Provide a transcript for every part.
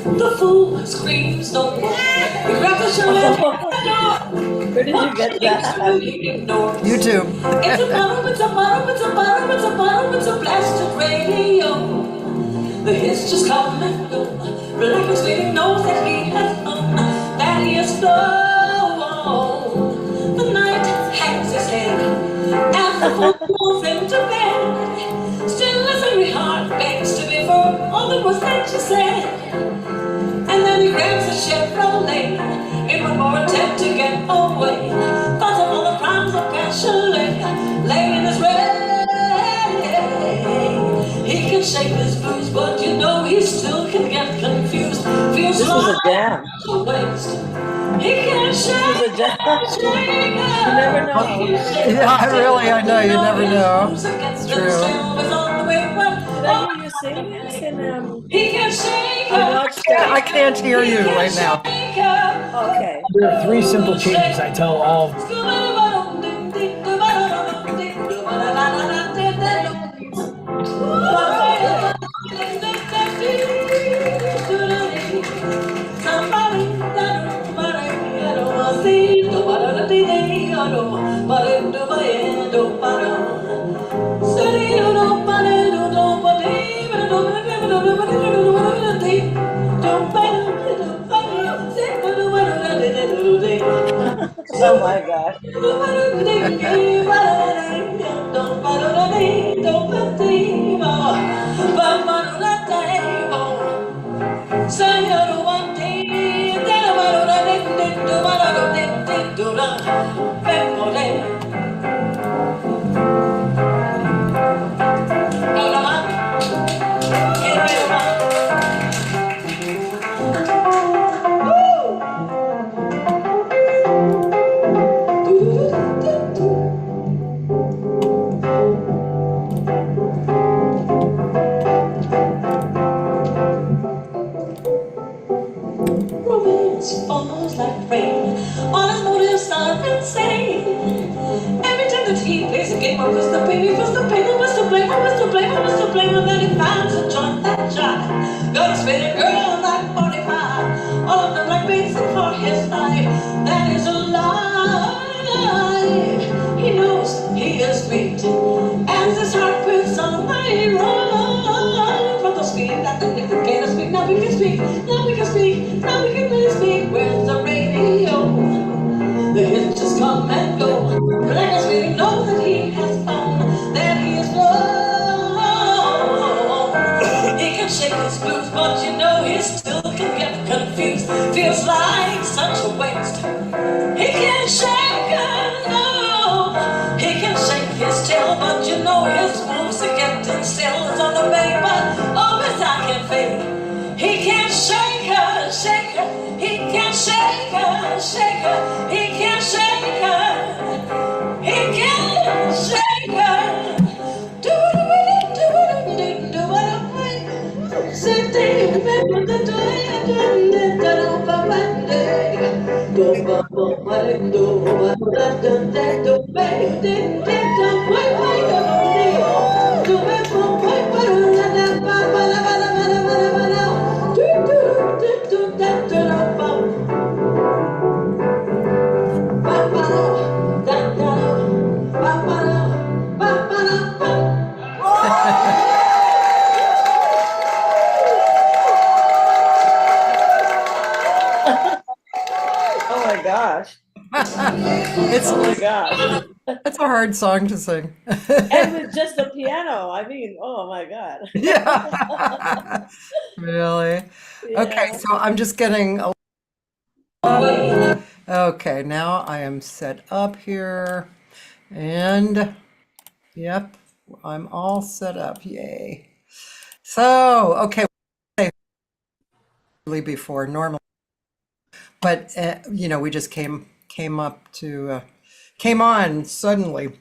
The fool screams no more. He grabs the shirt and the door. Where did you get that? YouTube. It's a bottle, it's a bottle, it's a bottle, it's a bottle, it's a blasted radio. The hits just come and go. Black is waiting, knows that he has known that he is slow. The night hangs his head and the fool pulls him to bed. Still as every heart begs to be for all that was that you said. And then he grabs a Chevrolet in one more attempt to get away. Thoughts of all the crimes of passion lay in his bed. He can shake his blues, but you know he still can get confused. Feels This was a jam. a waste. He can shake, This was a jam. You never know. Yeah, I know. You never know. It's true. Did I hear you sing this? He can shake. I can't hear you right now. Okay. There are three simple changes I tell all. Oh my gosh. Romance falls like rain. All his motives are insane. Every time that he plays a game of who's the baby, who's the baby, who's to blame, who's to blame, who's to blame, and then he finds a joint that jive. Got a spinning girl like 45. All of them like racing for his life. That is a lie. He knows he is beat. As his heart puts on the run. From the speed that the nigga can't speak. Now we can speak. Now we can speak. Now we can really speak. Where's the radio? The hits just come and go. But I guess we know that he has found that he is low. He can shake his blues, but you know he still can get confused. Feels like such a waste. He can shake it, no. He can shake his tail, but you know his moves are getting still. It's on the make, but oh, his eye can fade. He can't shake her, shake her. He can't shake her, shake her. He can't shake her. He can't shake her. Do it, do it, do it, do it. Say, do it, do Oh my gosh. It's Oh my gosh. it's a hard song to sing. And with just the piano. I mean, oh my God. Yeah. Really? Okay, Yeah. so I'm just getting a okay, now I am set up here. And yep, I'm all set up. Yay. So, okay, before normally, but we just came up to came on suddenly.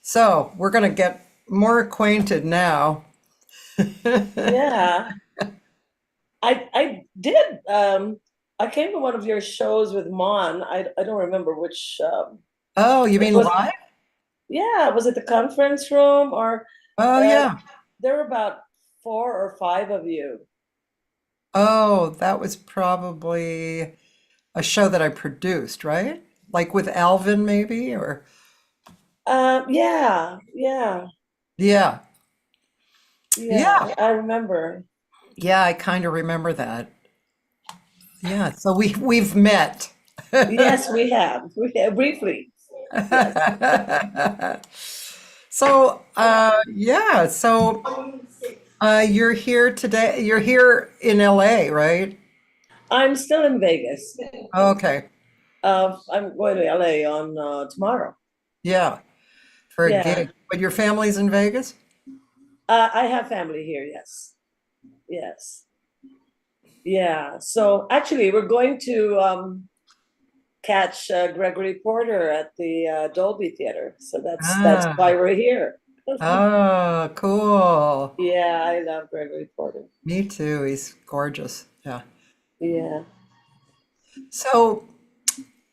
So, we're going to get more acquainted now. Yeah. I did I came to one of your shows with Mon. I don't remember which Oh, you it mean was. live? Yeah, was it the conference room or Oh, uh yeah. there were about 4 or 5 of you. Oh, that was probably a show that I produced, right? Like with Alvin, maybe, or Yeah, yeah, yeah, yeah. yeah, I remember. yeah. I kind of remember that. Yeah, so we've met. Yes, we have. We have briefly. Yes. So, yeah, so you're here today. You're here in LA, right? I'm still in Vegas. Okay, I'm going to LA on tomorrow. yeah, for a Yeah. gig. But your family's in Vegas? I have family here, yes. Yes. Yeah. So actually, we're going to catch Gregory Porter at the Dolby Theater. So that's Ah, why we're here. oh, cool. Yeah, I love Gregory Porter. Me too. He's gorgeous. Yeah. Yeah. So,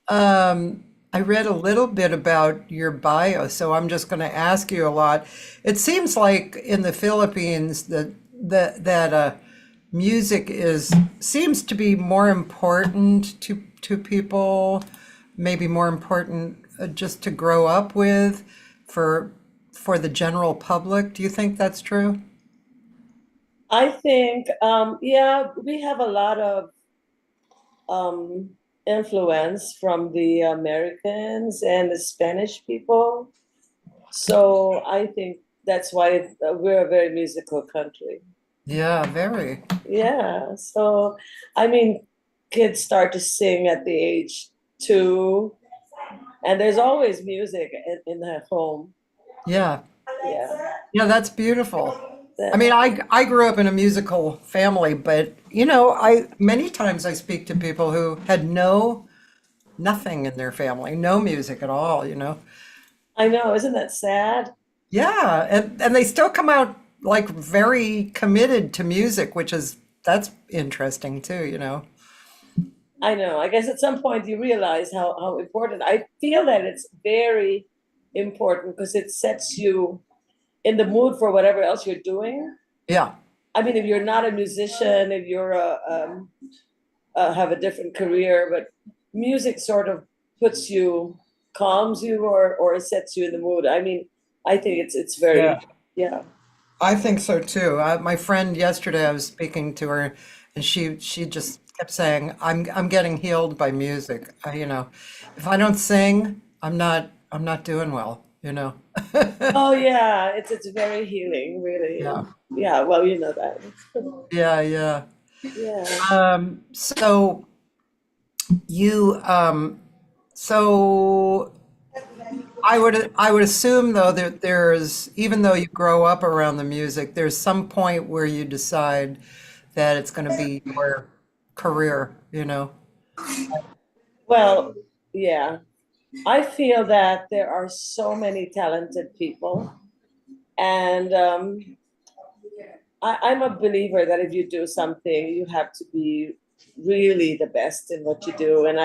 I read a little bit about your bio, so I'm just going to ask you a lot. It seems like in the Philippines that music is seems to be more important to people, maybe more important just to grow up with for for the general public. Do you think that's true? I think, yeah, we have a lot of um, influence from the Americans and the Spanish people. So I think that's why we're a very musical country. Yeah, very. Yeah. So, I mean, kids start to sing at the age 2, and there's always music in the home. Yeah. Yeah. Yeah, that's beautiful. I That, mean, I grew up in a musical family, but you know, I many times I speak to people who had nothing in their family, no music at all, you know. I know, isn't that sad? Yeah, and they still come out like very committed to music, which is that's interesting too, you know. I know. I guess at some point you realize how important. I feel that it's very important because it sets you in the mood for whatever else you're doing. Yeah. I mean, if you're not a musician, if you're have a different career, but music sort of puts you, calms you, or sets you in the mood. I mean, I think it's Yeah. very, yeah. I think so too. My friend yesterday, I was speaking to her, and she just kept saying, I'm getting healed by music. You know, if I don't sing, I'm not doing well, you know. Oh yeah, it's very healing, really. Yeah. And yeah, well, you know that. Yeah, yeah. Yeah. So you so I would assume though that there's even though you grow up around the music, there's some point where you decide that it's going to be your career, you know. Well, yeah. I feel that there are so many talented people, and I'm a believer that if you do something, you have to be really the best in what you do. And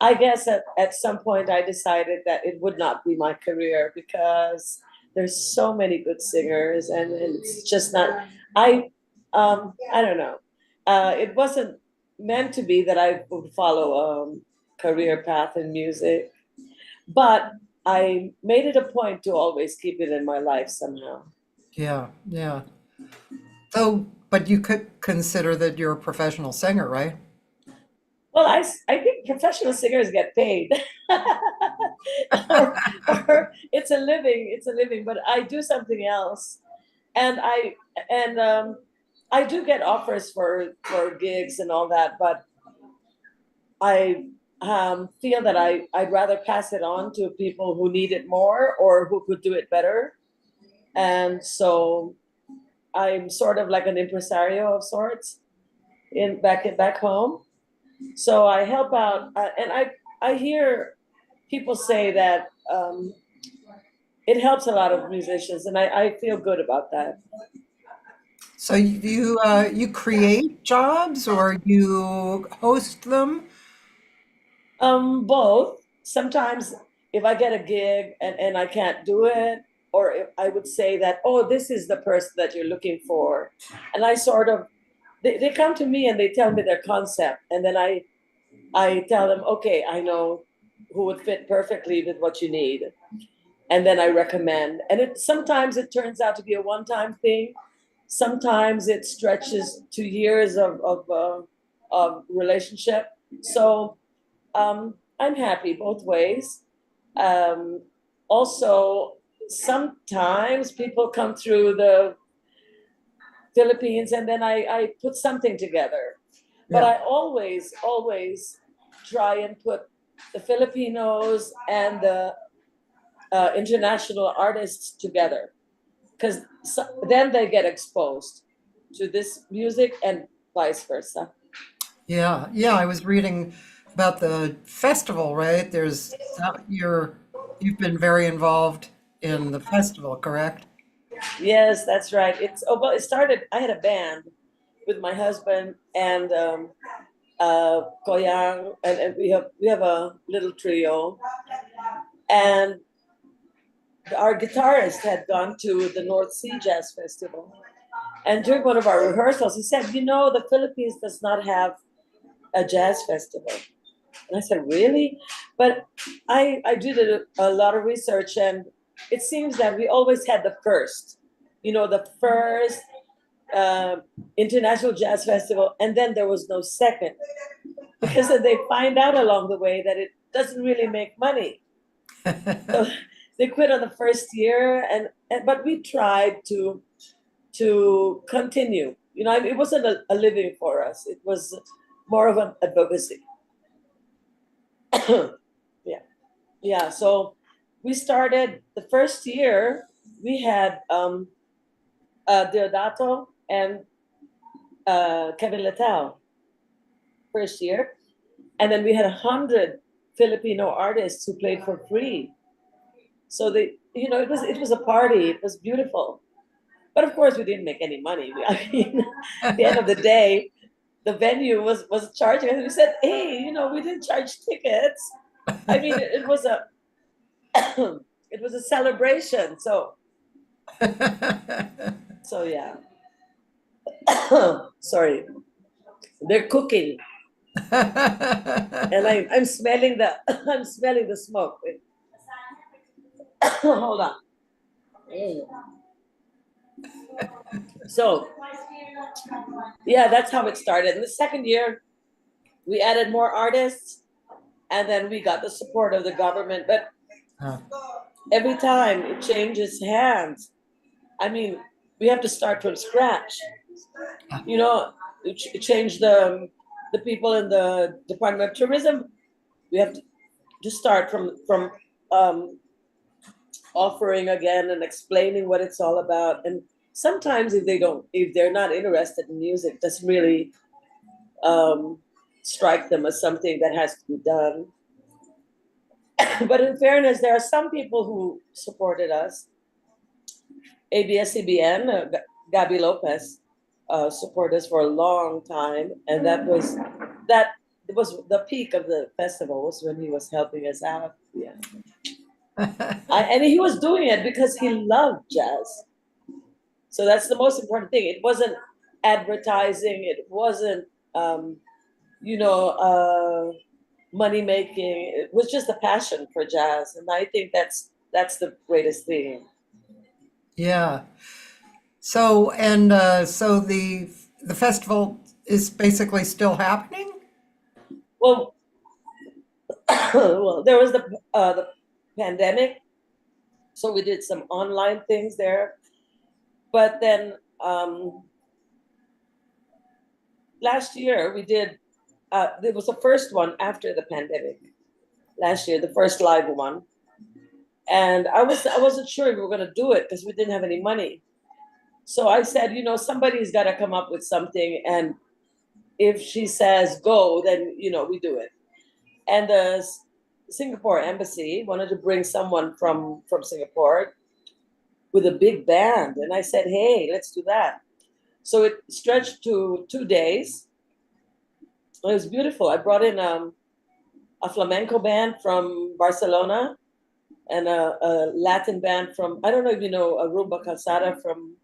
I guess at some point, I decided that it would not be my career because there's so many good singers, and it's just not. I don't know. It wasn't meant to be that I would follow a career path in music, but I made it a point to always keep it in my life somehow. Yeah, yeah. So, but you could consider that you're a professional singer, right? Well, I think professional singers get paid, or it's a living. It's a living. But I do something else, and I do get offers for gigs and all that. But I feel that I'd rather pass it on to people who need it more or who could do it better. And so I'm sort of like an impresario of sorts in back home. So I help out, and I hear people say that it helps a lot of musicians, and I feel good about that. So you create jobs or you host them? Both. Sometimes if I get a gig and I can't do it, or if I would say that, oh, this is the person that you're looking for, and I sort of they come to me and they tell me their concept, and then I tell them, okay, I know who would fit perfectly with what you need, and then I recommend. And sometimes it turns out to be a one-time thing. Sometimes it stretches to years of relationship. So I'm happy both ways. Um, Also, sometimes people come through the Philippines and then I put something together. But Yeah. I always try and put the Filipinos and the international artists together, because then they get exposed to this music and vice versa. Yeah. Yeah. I was reading about the festival, right? You've been very involved in the festival, correct? Yes, that's right. Well, it started. I had a band with my husband and Koyang, and we have a little trio, and our guitarist had gone to the North Sea Jazz Festival. And during one of our rehearsals, he said, the Philippines does not have a jazz festival. And I said, really? But I did a lot of research, and it seems that we always had the first uh, international jazz festival, and then there was no second. Because then they find out along the way that it doesn't really make money. So they quit on the first year, and but we tried to continue. It wasn't a living for us. It was more of an advocacy. Yeah, yeah. So we started the first year. We had Deodato and Kevin Littell first year, and then we had 100 Filipino artists who played for free. So it was a party. It was beautiful. But of course, we didn't make any money. I mean, at the end of the day, the venue was charging, and we said, "Hey, we didn't charge tickets." I mean, it was a it was a celebration. So yeah. Sorry, they're cooking, and I'm smelling the I'm smelling the smoke. Wait. Hold on. So yeah, that's how it started. In the second year, we added more artists, and then we got the support of the government. But every time it changes hands, I mean, we have to start from scratch. Change the people in the Department of Tourism. We have to start from um, offering again and explaining what it's all about. And sometimes if they're not interested in music, it doesn't really um, strike them as something that has to be done. But in fairness, there are some people who supported us. ABS-CBN, Gabby Lopez, supported us for a long time, and that was the peak of the festival, was when he was helping us out. Yeah, and he was doing it because he loved jazz. So that's the most important thing. It wasn't advertising. It wasn't, um, money making. It was just a passion for jazz, and I think that's the greatest thing. Yeah. So the festival is basically still happening? Well, well, there was the pandemic, so we did some online things there. But then last year we did. There was the first one after the pandemic. Last year, the first live one, and I wasn't sure if we were going to do it because we didn't have any money. So I said, somebody's got to come up with something, and if she says go, then we do it. And the Singapore embassy wanted to bring someone from Singapore with a big band, and I said, hey, let's do that. So it stretched to 2 days. It was beautiful. I brought in a flamenco band from Barcelona and a Latin band from, I don't know if you know, a Rumba Calzada from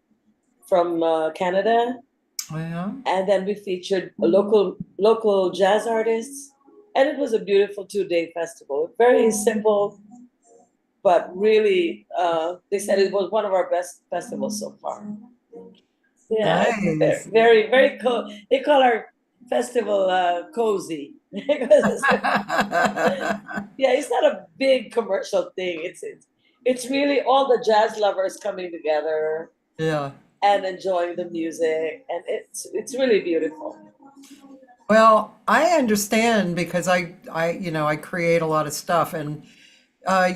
Canada. Well, and then we featured local jazz artists, and it was a beautiful 2 day festival. Very simple, but really, they said it was one of our best festivals so far. Yeah, nice. very very cool. They call our festival cozy because yeah, it's not a big commercial thing. It's really all the jazz lovers coming together Yeah. and enjoying the music, and it's really beautiful. Well, I understand because I create a lot of stuff, and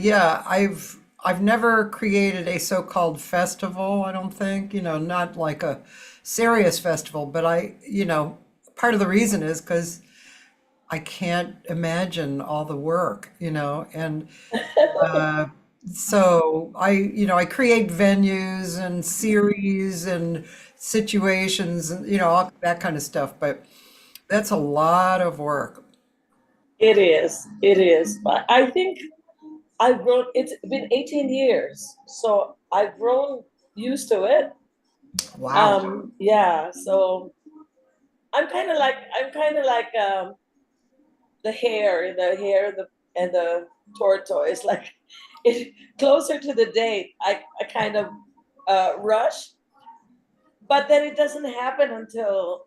yeah, I've never created a so-called festival, I don't think, not like a serious festival, but part of the reason is because I can't imagine all the work, and uh, so I create venues and series and situations and, all that kind of stuff, but that's a lot of work. It is, but I think I've grown. It's been 18 years, so I've grown used to it. Wow. Yeah, so I'm kind of like the the tortoise. Like it closer to the date, I kind of rush, but then it doesn't happen until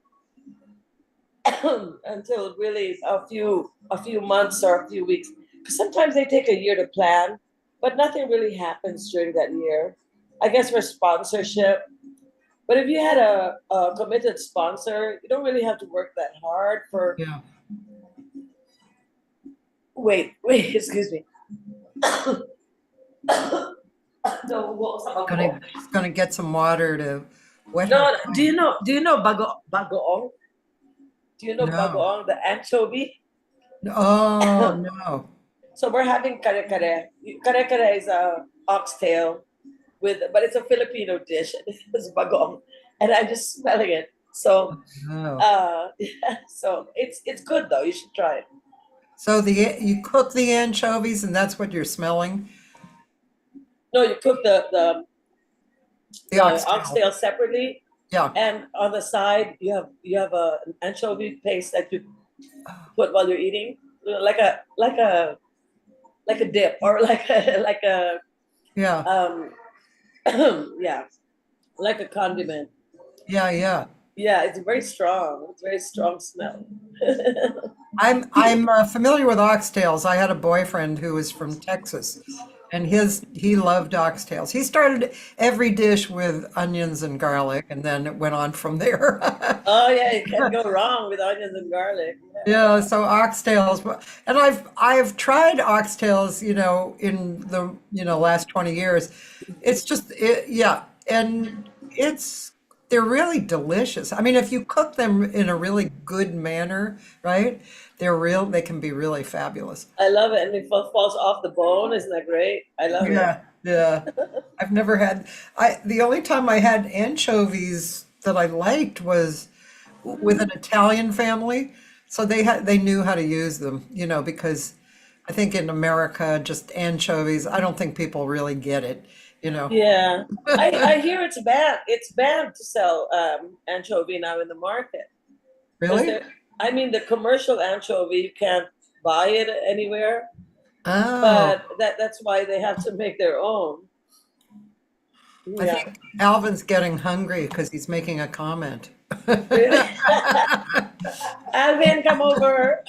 until really a few months or a few weeks. 'Cause sometimes they take a year to plan, but nothing really happens during that year. I guess for sponsorship. But if you had a committed sponsor, you don't really have to work that hard for. Yeah. Wait, excuse me. No, Gonna Just gonna get some water to wet her no, throat. do you know bagoong? Do you know No. bagoong, the anchovy? Oh, no. So we're having kare kare. Kare kare is a oxtail but it's a Filipino dish. It's bagoong, and I'm just smelling it. So, No. yeah, so it's good though. You should try it. So you cook the anchovies and that's what you're smelling? No, you cook The the oxtail. oxtail separately, Yeah. and on the side you have an anchovy paste that you put while you're eating, like a dip or like a Yeah. um yeah, like a condiment. Yeah, yeah. Yeah, it's very strong. It's very strong smell. I'm familiar with oxtails. I had a boyfriend who was from Texas, and he loved oxtails. He started every dish with onions and garlic, and then it went on from there. Oh yeah, you can't go wrong with onions and garlic. Yeah, so oxtails, and I've tried oxtails, in the last 20 years. Yeah, and they're really delicious. I mean, if you cook them in a really good manner, right? They can be really fabulous. I love it, and it falls off the bone. Isn't that great? I love it. Yeah, yeah. I've never had the only time I had anchovies that I liked was with an Italian family. So they knew how to use them, because I think in America, just anchovies, I don't think people really get it, you know. Yeah, I hear it's banned. It's banned to sell anchovy now in the market because Really? I mean, the commercial anchovy you can't buy it anywhere, Oh, but that's why they have to make their own. I Yeah, think Alvin's getting hungry because he's making a comment. really. Alvin, come over.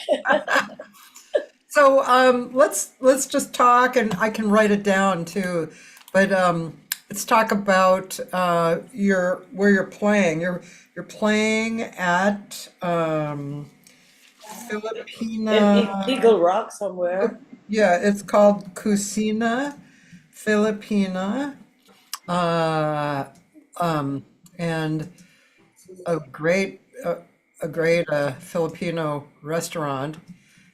So let's just talk, and I can write it down too. But let's talk about your where you're playing. You're playing at In Filipina. Eagle Rock somewhere. Yeah, it's called Cucina Filipina, uh, and a great a great Filipino restaurant.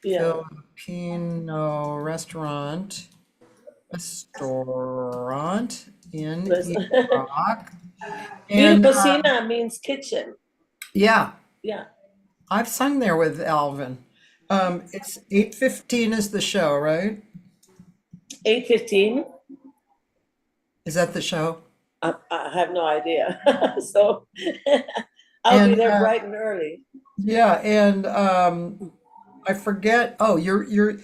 Yeah. Filipino restaurant in Listen. Eagle Rock. Vino And Cocina means kitchen. yeah, Yeah. I've sung there with Alvin. It's 8:15 is the show, right? 8:15. Is that the show? I have no idea. So I'll be And there bright and early. yeah, and I forget. Oh, you're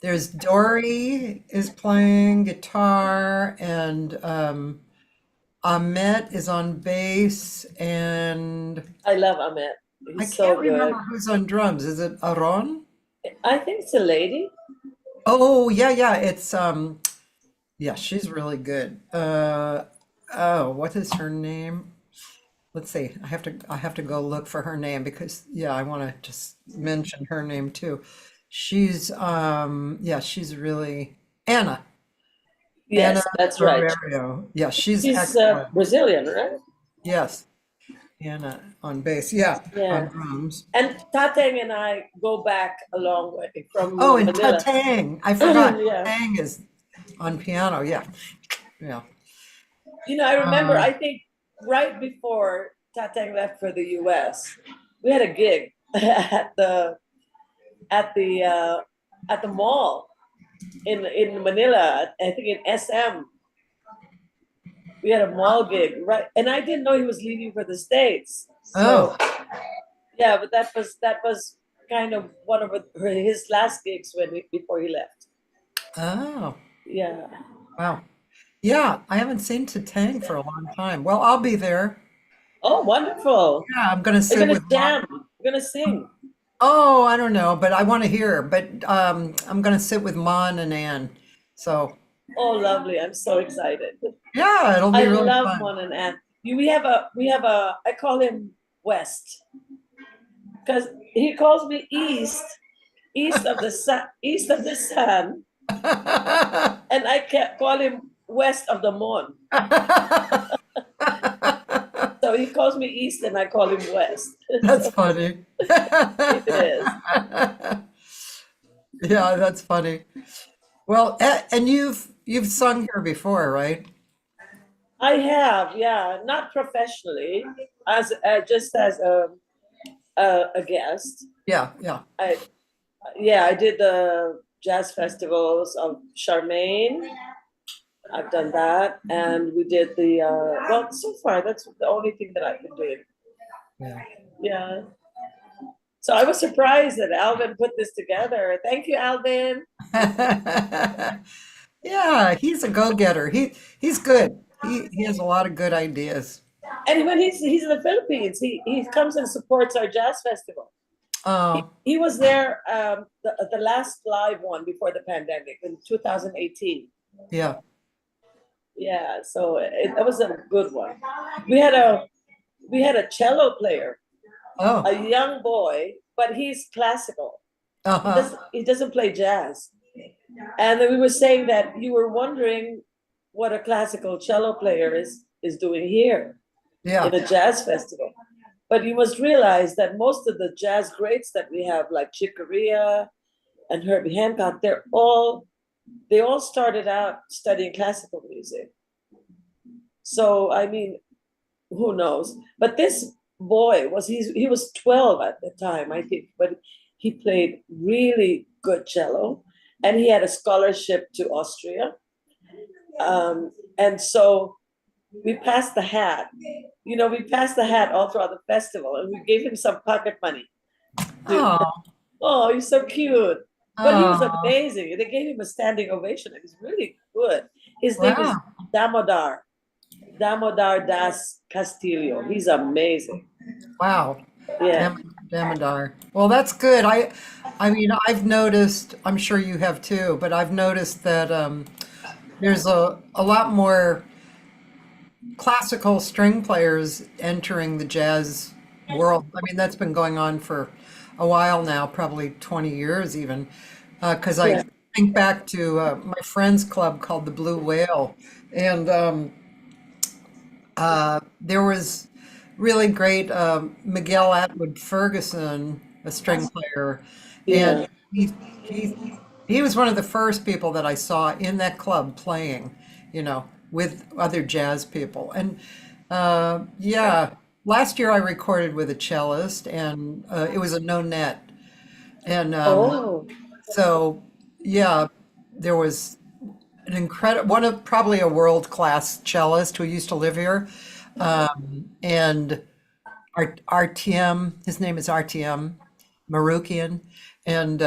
there's Dory is playing guitar, and Ahmet is on bass, and I love Ahmet. I He's can't so good. remember who's on drums. Is it Aron? I think it's a lady. Oh, yeah, yeah. It's yeah, she's really good. Oh, what is her name? Let's see. I have to go look for her name because yeah, I want to just mention her name too. She's yeah, she's really Anna. Anna Yes, that's right. Barberio. Yeah, she's She's excellent. Brazilian, right? Yes, Anna on bass. Yeah, on Yeah. drums. And Tateng and I go back a long way from Oh, and Manila. Tatang. I forgot. Yeah. Tatang is on piano. Yeah, yeah. I remember, Uh, I think right before Tateng left for the US, we had a gig at the uh, at the mall in Manila. I think in SM. We had a mall gig, right? And I didn't know he was leaving for the States. oh, So yeah, but that was kind of one of his last gigs before he left. oh, Yeah. wow. Yeah, I haven't seen Tatang for a long time. Well, I'll be there. Oh, wonderful. Yeah, I'm gonna We're sit gonna with Mon. jam. We're gonna sing. Oh, I don't know, but I want to hear. But I'm gonna sit with Mon and Ann. So Oh, lovely. I'm so excited. yeah, it'll be I really love fun. Mon and Anne. We have a I call him West because he calls me east of the sun, and I can't call him west of the moon. So he calls me east and I call him west. That's So funny. it is. Yeah, that's funny. Well, and you've sung here before, right? I have, yeah, not professionally, as just as a guest. Yeah, yeah. I Yeah, I did the jazz festivals of Charmaine. I've done that, and we did the well. So far, that's the only thing that I've been doing. Yeah. Yeah. So I was surprised that Alvin put this together. Thank you, Alvin. Yeah, he's a go-getter. He's good. He has a lot of good ideas. And when he's in the Philippines, he comes and supports our jazz festival. He, Oh, he was there the last live one before the pandemic in 2018. yeah. Yeah, so it was a good one. We had a we had a cello player, Oh, a young boy, but he's classical. He uh-huh. doesn't he doesn't play jazz. And then we were saying that you were wondering what a classical cello player is doing here in Yeah, a jazz festival. But you must realize that most of the jazz greats that we have, like Chick Corea and Herbie Hancock, they all started out studying classical music. So I mean, who knows? But this boy he was 12 at the time, I think, but he played really good cello, and he had a scholarship to Austria. And so we passed the hat. We passed the hat all throughout the festival, and we gave him some pocket money. To, oh, oh, he's so cute. But he was oh, amazing. They gave him a standing ovation. It was really good. His name is wow, Damodar. Damodar Das Castillo. He's amazing. wow. Yeah. Dam Damodar. Well, that's good. I mean, I've noticed, I'm sure you have too, but I've noticed that there's a lot more classical string players entering the jazz world. I mean, that's been going on for a while now, probably 20 years even. Because I Yeah. think back to my friend's club called the Blue Whale, and there was really great Miguel Atwood Ferguson, a string player, and Yeah. he he was one of the first people that I saw in that club playing, with other jazz people. And yeah, last year I recorded with a cellist, and it was a no net, and Oh, so yeah, there was an incredible one of probably a world class cellist who used to live here, and RTM. His name is RTM Marukian, and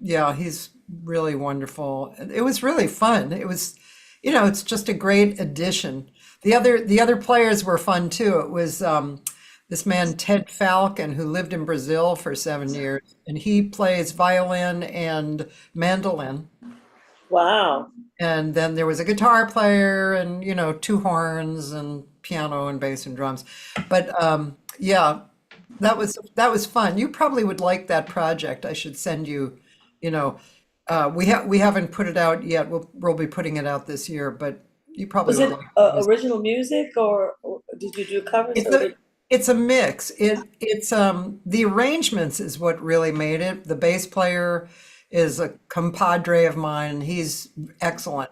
yeah, he's really wonderful. It was really fun. It was, it's just a great addition. The other players were fun too. It was this man Ted Falcon who lived in Brazil for 7 years, and he plays violin and mandolin. Wow. And then there was a guitar player and, two horns and piano and bass and drums. But yeah, that was fun. You probably would like that project. I should send you, you know, we haven't put it out yet. We'll be putting it out this year, but you probably Was would it like the music. original music, or did you do covers, It's or a did? it's a mix. It's the arrangements is what really made it. The bass player is a compadre of mine, and he's excellent.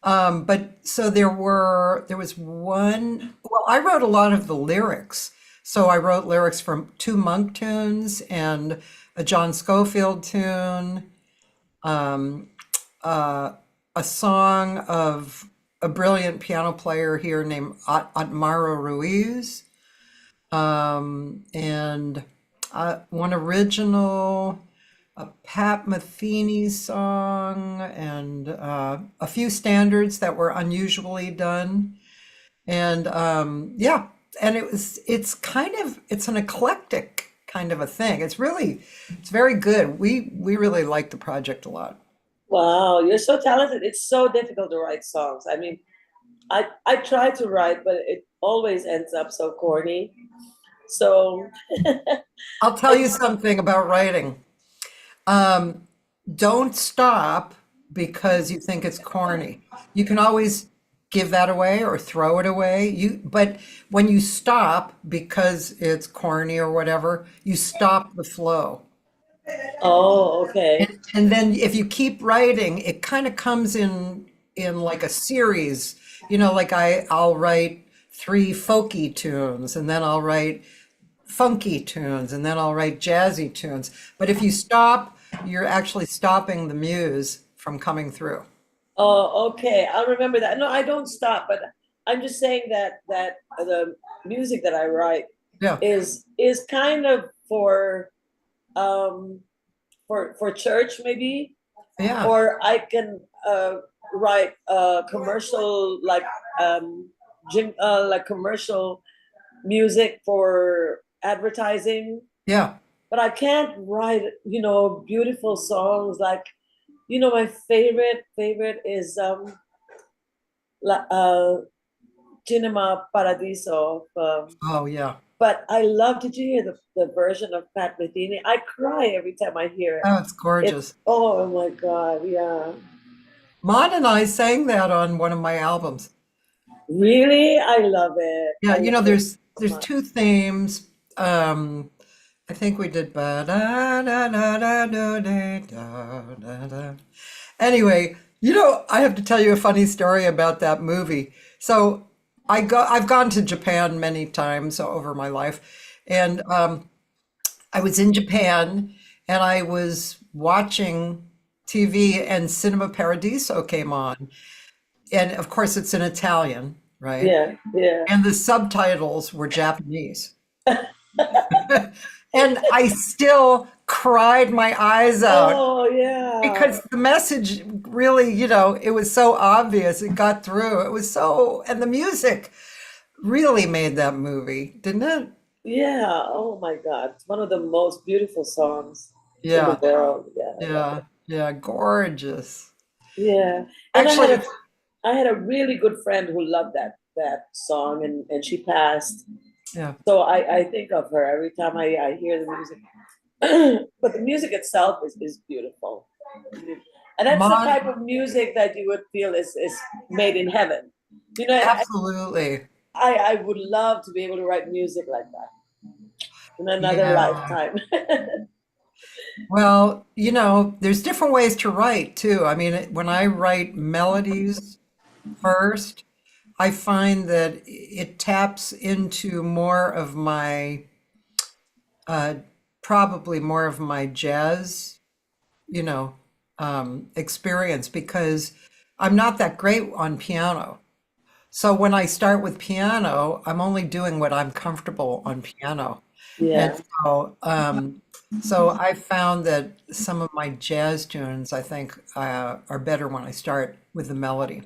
But so there was one, well, I wrote a lot of the lyrics. So I wrote lyrics from two Monk tunes and a John Scofield tune, um, a song of a brilliant piano player here named Otmaro Ruiz, and one original, a Pat Metheny song, and a few standards that were unusually done. And yeah, and it's an eclectic kind of a thing. It's very good. We really like the project a lot. Wow, you're so talented. It's so difficult to write songs. I mean, I try to write, but it always ends up so corny. So I'll tell you something about writing. Um, don't stop because you think it's corny. You can always give that away or throw it away. But when you stop because it's corny or whatever, you stop the flow. oh, okay. And then if you keep writing, it kind of comes in like a series. Like I'll write three folky tunes, and then I'll write funky tunes, and then I'll write jazzy tunes. But if you stop, you're actually stopping the muse from coming through. Oh, okay. I'll remember that. No, I don't stop, but I'm just saying that the music that I write Yeah, is kind of um for church maybe, yeah, or I can write commercial, like commercial music for advertising, yeah. but I can't write, beautiful songs like, my favorite is la, Cinema Paradiso. Oh, yeah. But I love, did you hear the version of Pat Metheny? I cry every time I hear it. Oh, it's It's, gorgeous. oh my God, yeah. Mon and I sang that on one of my albums. Really? I love it. Yeah, I love it so there's much. two themes. I think we did ba da da da da da da da da da. Anyway, I have to tell you a funny story about that movie. So I've gone to Japan many times over my life, and I was in Japan and I was watching TV and Cinema Paradiso came on. And of course it's in Italian, right? Yeah, yeah. And the subtitles were Japanese. And I still cried my eyes out Oh yeah. because the message really, it was so obvious. It got through. And the music really made that movie, didn't it? Yeah. Oh my God. It's one of the most beautiful songs in the Yeah, world. Yeah, I love yeah, it. yeah, gorgeous. Yeah. And Actually, it's, I had a really good friend who loved that song, and she passed. yeah. So I think of her every time I hear the music. But the music itself is beautiful. And that's the Mon, type of music that you would feel is made in heaven. absolutely. I would love to be able to write music like that in another Yeah. lifetime. Well, there's different ways to write too. I mean, when I write melodies first, I find that it taps into uh, probably more of my jazz, you know, experience because I'm not that great on piano. So when I start with piano, I'm only doing what I'm comfortable on piano. And Yeah. so I found that some of my jazz tunes, I think, are better when I start with the melody,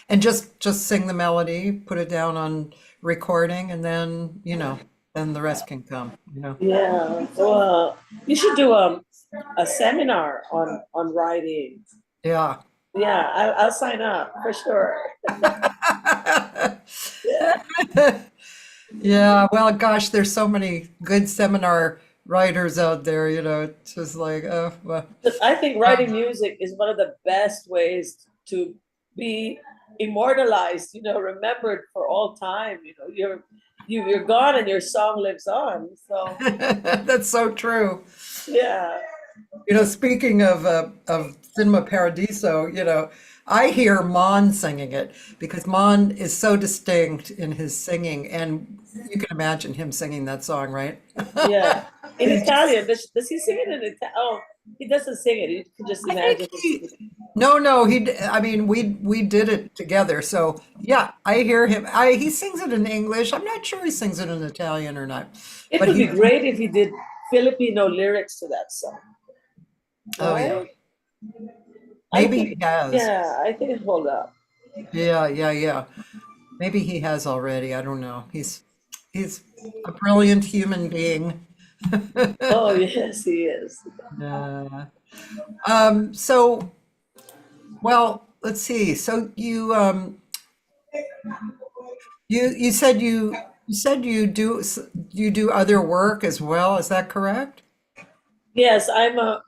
and just sing the melody, put it down on recording, and then then the rest can come. Yeah. Well, you should do a seminar on writing. Yeah. Yeah, I'll sign up for sure. Yeah. Yeah. Well, gosh, there's so many good seminar writers out there. It's just like, oh, well. But I think writing music is one of the best ways to be immortalized, remembered for all time. You're gone and your song lives on. So That's so true. yeah. Speaking of Cinema Paradiso, I hear Mon singing it because Mon is so distinct in his singing, and you can imagine him singing that song, right? Yeah. In He's just, Italian, does he sing it in Italian? Oh, he doesn't sing it. You can just I think imagine him he, singing. no, no, I mean, we did it together, so yeah, I hear him. He sings it in English. I'm not sure he sings it in Italian or not, It but would be he, great if he did Filipino lyrics to that song, oh yeah, right? I maybe he think, has. yeah, I think it hold up. Yeah, yeah, yeah. Maybe he has already. I don't know. He's a brilliant human being. Oh, yes, he is. Yeah. So, well, let's see. So you said you do other work as well. Is that correct? Yes, I'm a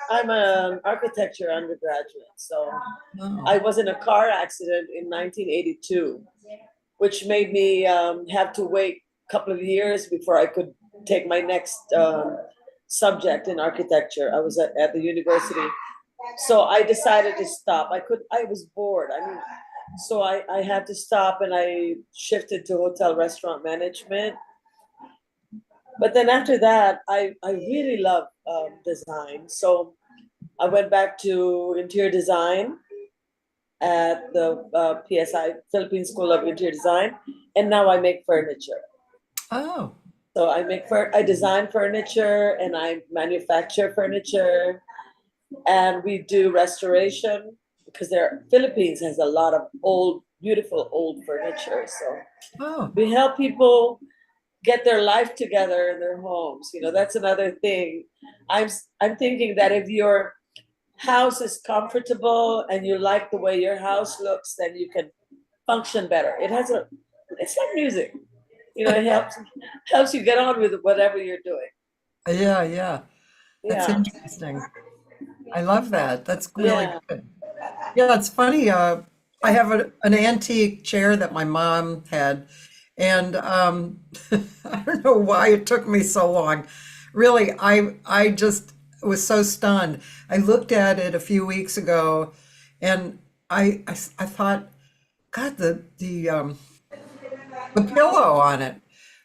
I'm an architecture undergraduate. So Oh. I was in a car accident in 1982, which made me have to wait a couple of years before I could take my next subject in architecture. I was at the university. So I decided to stop. I was bored. I mean, so I had to stop and I shifted to hotel restaurant management. But then after that, I really love design. So I went back to interior design at the PSI, Philippine School of Interior Design, and now I make furniture. Oh. So I design furniture and I manufacture furniture, and we do restoration because Philippines has a lot of old, beautiful old furniture. So Oh. we help people get their life together in their homes. That's another thing. I'm thinking that if your house is comfortable and you like the way your house looks, then you can function better. It's like music. It helps you get on with whatever you're doing. Yeah, yeah. That's Yeah. interesting. I love that. That's really Yeah. good. Yeah, it's funny. I have an antique chair that my mom had, and I don't know why it took me so long. Really, I just was so stunned. I looked at it a few weeks ago, and I thought, God, the pillow on it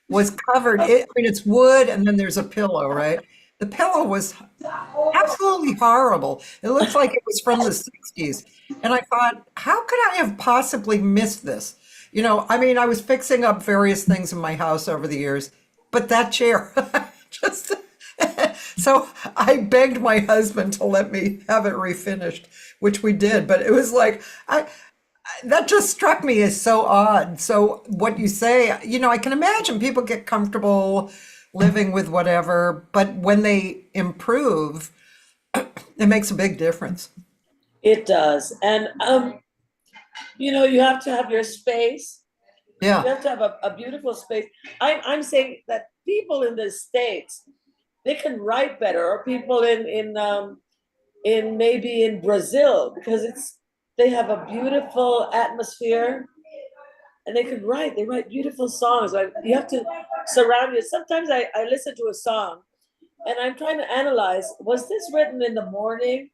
was covered. I mean, it's wood, and then there's a pillow, right? The pillow was absolutely horrible. It looks like it was from the 60s. And I thought, how could I have possibly missed this? I mean, I was fixing up various things in my house over the years, but that chair just so I begged my husband to let me have it refinished, which we did. But it was like that just struck me as so odd. So what you say, I can imagine people get comfortable living with whatever, but when they improve, it makes a big difference. It does. And you have to have your space. You Yeah. have to have a beautiful space. I'm saying that people in the States, they can write better, or people in maybe in Brazil, because they have a beautiful atmosphere and they write beautiful songs. Like, you have to surround you. Sometimes I listen to a song and I'm trying to analyze, was this written in the morning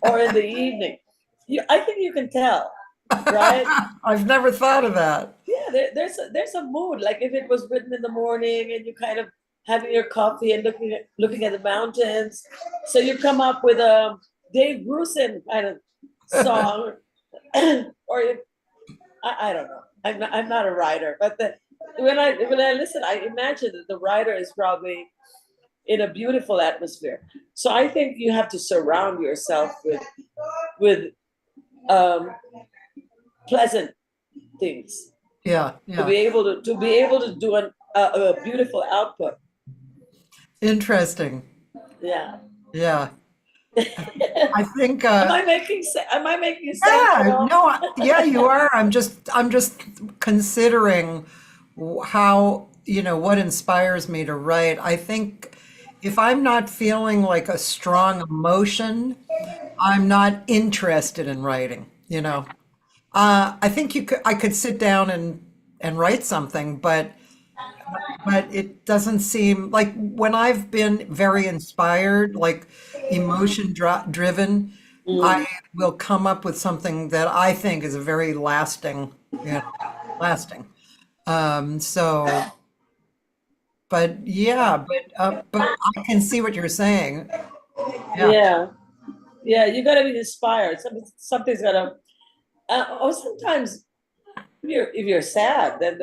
or in the evening? I think you can tell, right? I've never thought of that. Yeah, there's a mood. Like if it was written in the morning and you kind of having your coffee and looking at the mountains, so you come up with a Dave Grusin kind of song, or I don't know. I'm not a writer, but when I listen, I imagine that the writer is probably in a beautiful atmosphere. So I think you have to surround yourself with um, pleasant things Yeah, to yeah. be able to do a beautiful output. Interesting. Yeah. Yeah. I think Am I making sense at yeah, all? no, yeah, you are. I'm just considering how, what inspires me to write. I think if I'm not feeling like a strong emotion, I'm not interested in writing, you know. I think I could sit down and write something, but it doesn't seem like when I've been very inspired, like driven, I Mm. will come up with something that I think is a very lasting, lasting. So, but yeah, but I can see what you're saying. Yeah. Yeah. Yeah. You got to be inspired. Something's got to. Or sometimes if you're sad, then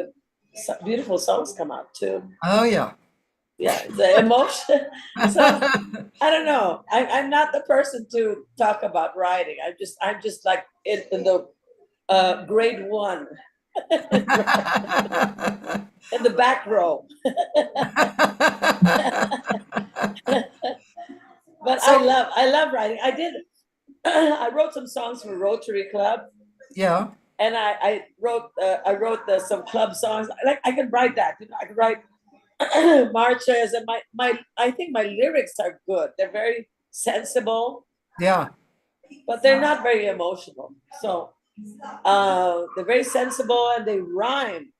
beautiful songs come out too. Oh yeah. Yeah, the emotion. So I don't know. I'm not the person to talk about writing. I'm just like in the grade one in the back row. But So I love writing. I did. I wrote some songs for Rotary Club, yeah, and I wrote some club songs. Like I can write that. I can write marches, and my I think my lyrics are good. They're very sensible, yeah. but they're not very emotional. So they're very sensible and they rhyme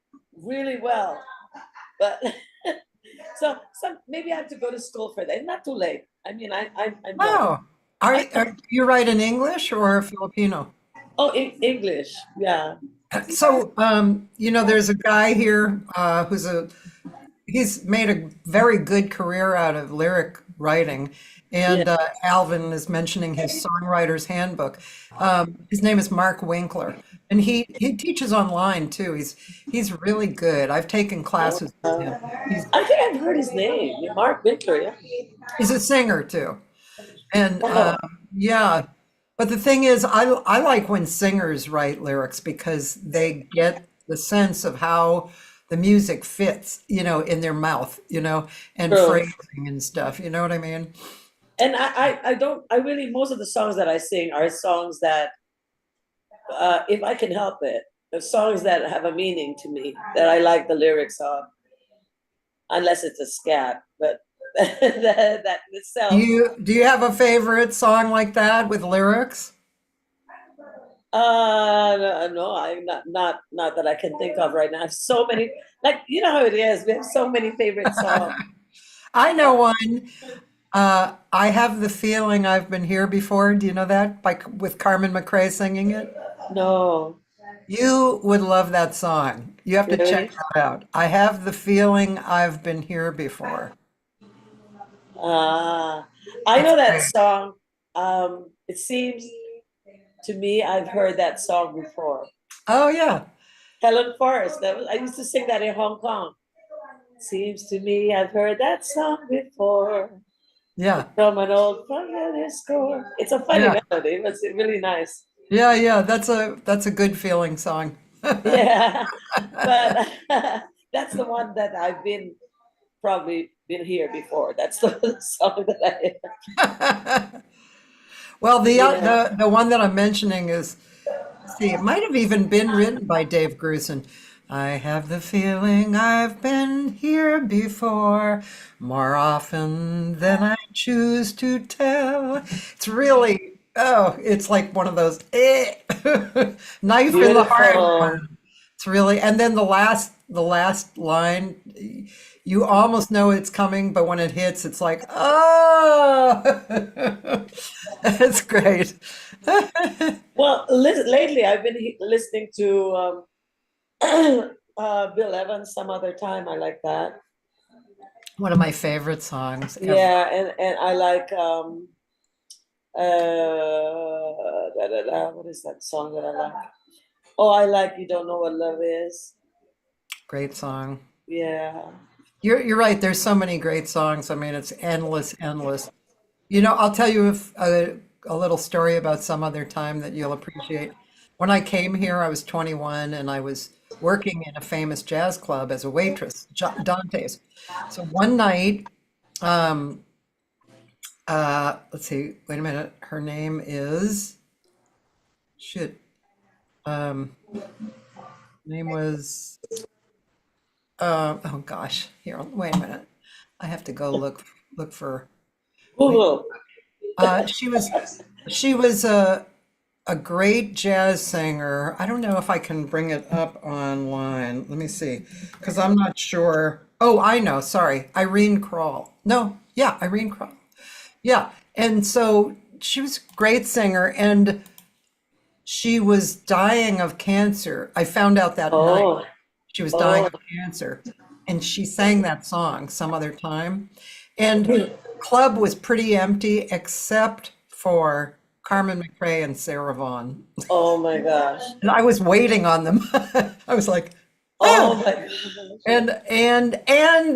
really well. But so maybe I have to go to school for that. It's not too late. I mean, I'm young. Oh, are you write in English or Filipino? Oh, English. Yeah. So, there's a guy here he's made a very good career out of lyric writing, Yeah. and Alvin is mentioning his songwriter's handbook. His name is Mark Winkler, and he teaches online too. He's really good. I've taken Oh, classes with him. I think I've heard his name. Yeah, Mark Winkler. Yeah. He's a singer too. And Oh, yeah, but the thing is, I like when singers write lyrics because they get the sense of how the music fits, in their mouth, and true. phrasing and stuff. You know what I mean? And I don't. I really most of the songs that I sing are songs that if I can help it, the songs that have a meaning to me that I like the lyrics of, unless it's a scat, but that itself. Do you have a favorite song like that with lyrics? No, no, I not that I can think of right now. I have so many, like you know how it is. We have so many favorite songs. I know one. I have the feeling I've been here before. Do you know that? With Carmen McRae singing it. No, You would love that song. You have to check really. that out. I have the feeling I've been here before. Uh, I It's know that great. song. It seems to me I've heard that song before. Oh yeah, Helen Forrest. I used to sing that in Hong Kong. Seems to me I've heard that song before yeah, from an old familiar score. It's a funny yeah, melody, but it's really nice. yeah, yeah. That's a good feeling song. Yeah, but that's the one that I've probably been here before. That's the song that Well, the uh, yeah. the the one that I'm mentioning is, see, it might have even been written by Dave Grusin. I have the feeling I've been here before, more often than I choose to tell. It's really, oh, it's like one of those knife in the heart Beautiful. one. It's really, and then the last line, you almost know it's coming, but when it hits, it's like, oh, it's great. Well, lately I've been listening to Bill Evans some other time. I like that. One of my favorite songs ever. Yeah, and I like what is that song that I like? Oh, I like You Don't Know What Love Is. Great song. Yeah. You're right. There's so many great songs. I mean, it's endless, endless. You know, I'll tell you a little story about some other time that you'll appreciate. When I came here, I was 21 and I was working in a famous jazz club as a waitress, Dante's. So one night, um, let's see, wait a minute. Her name is, shit, name was, oh gosh, here, wait a minute. I have to go look for, wait. Google. She was she was a great jazz singer. I don't know if I can bring it up online. Let me see, because I'm not sure. Oh, I know. Sorry, Irene Kroll. No, yeah, Irene Kroll. Yeah, and so she was a great singer, and she was dying of cancer. I found out that night Oh, she was dying oh. of cancer, and she sang that song some other time. And club was pretty empty except for Carmen McRae and Sarah Vaughan. Oh my gosh. And I was waiting on them. I was like, Oh oh, my gosh. and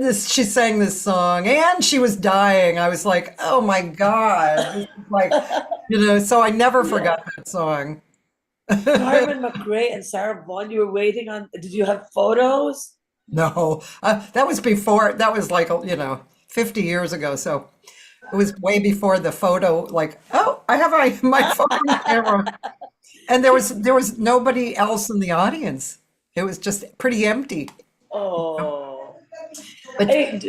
this she sang this song and she was dying. I was like, oh my God. This is like, so I never Yeah. forgot that song. Carmen McRae and Sarah Vaughan, you were waiting on. Did you have photos? No, that was before, that was like, 50 years ago. So it was way before the photo, like, oh, I have my phone camera. And there was nobody else in the audience. It was just pretty empty. Oh. But Hey,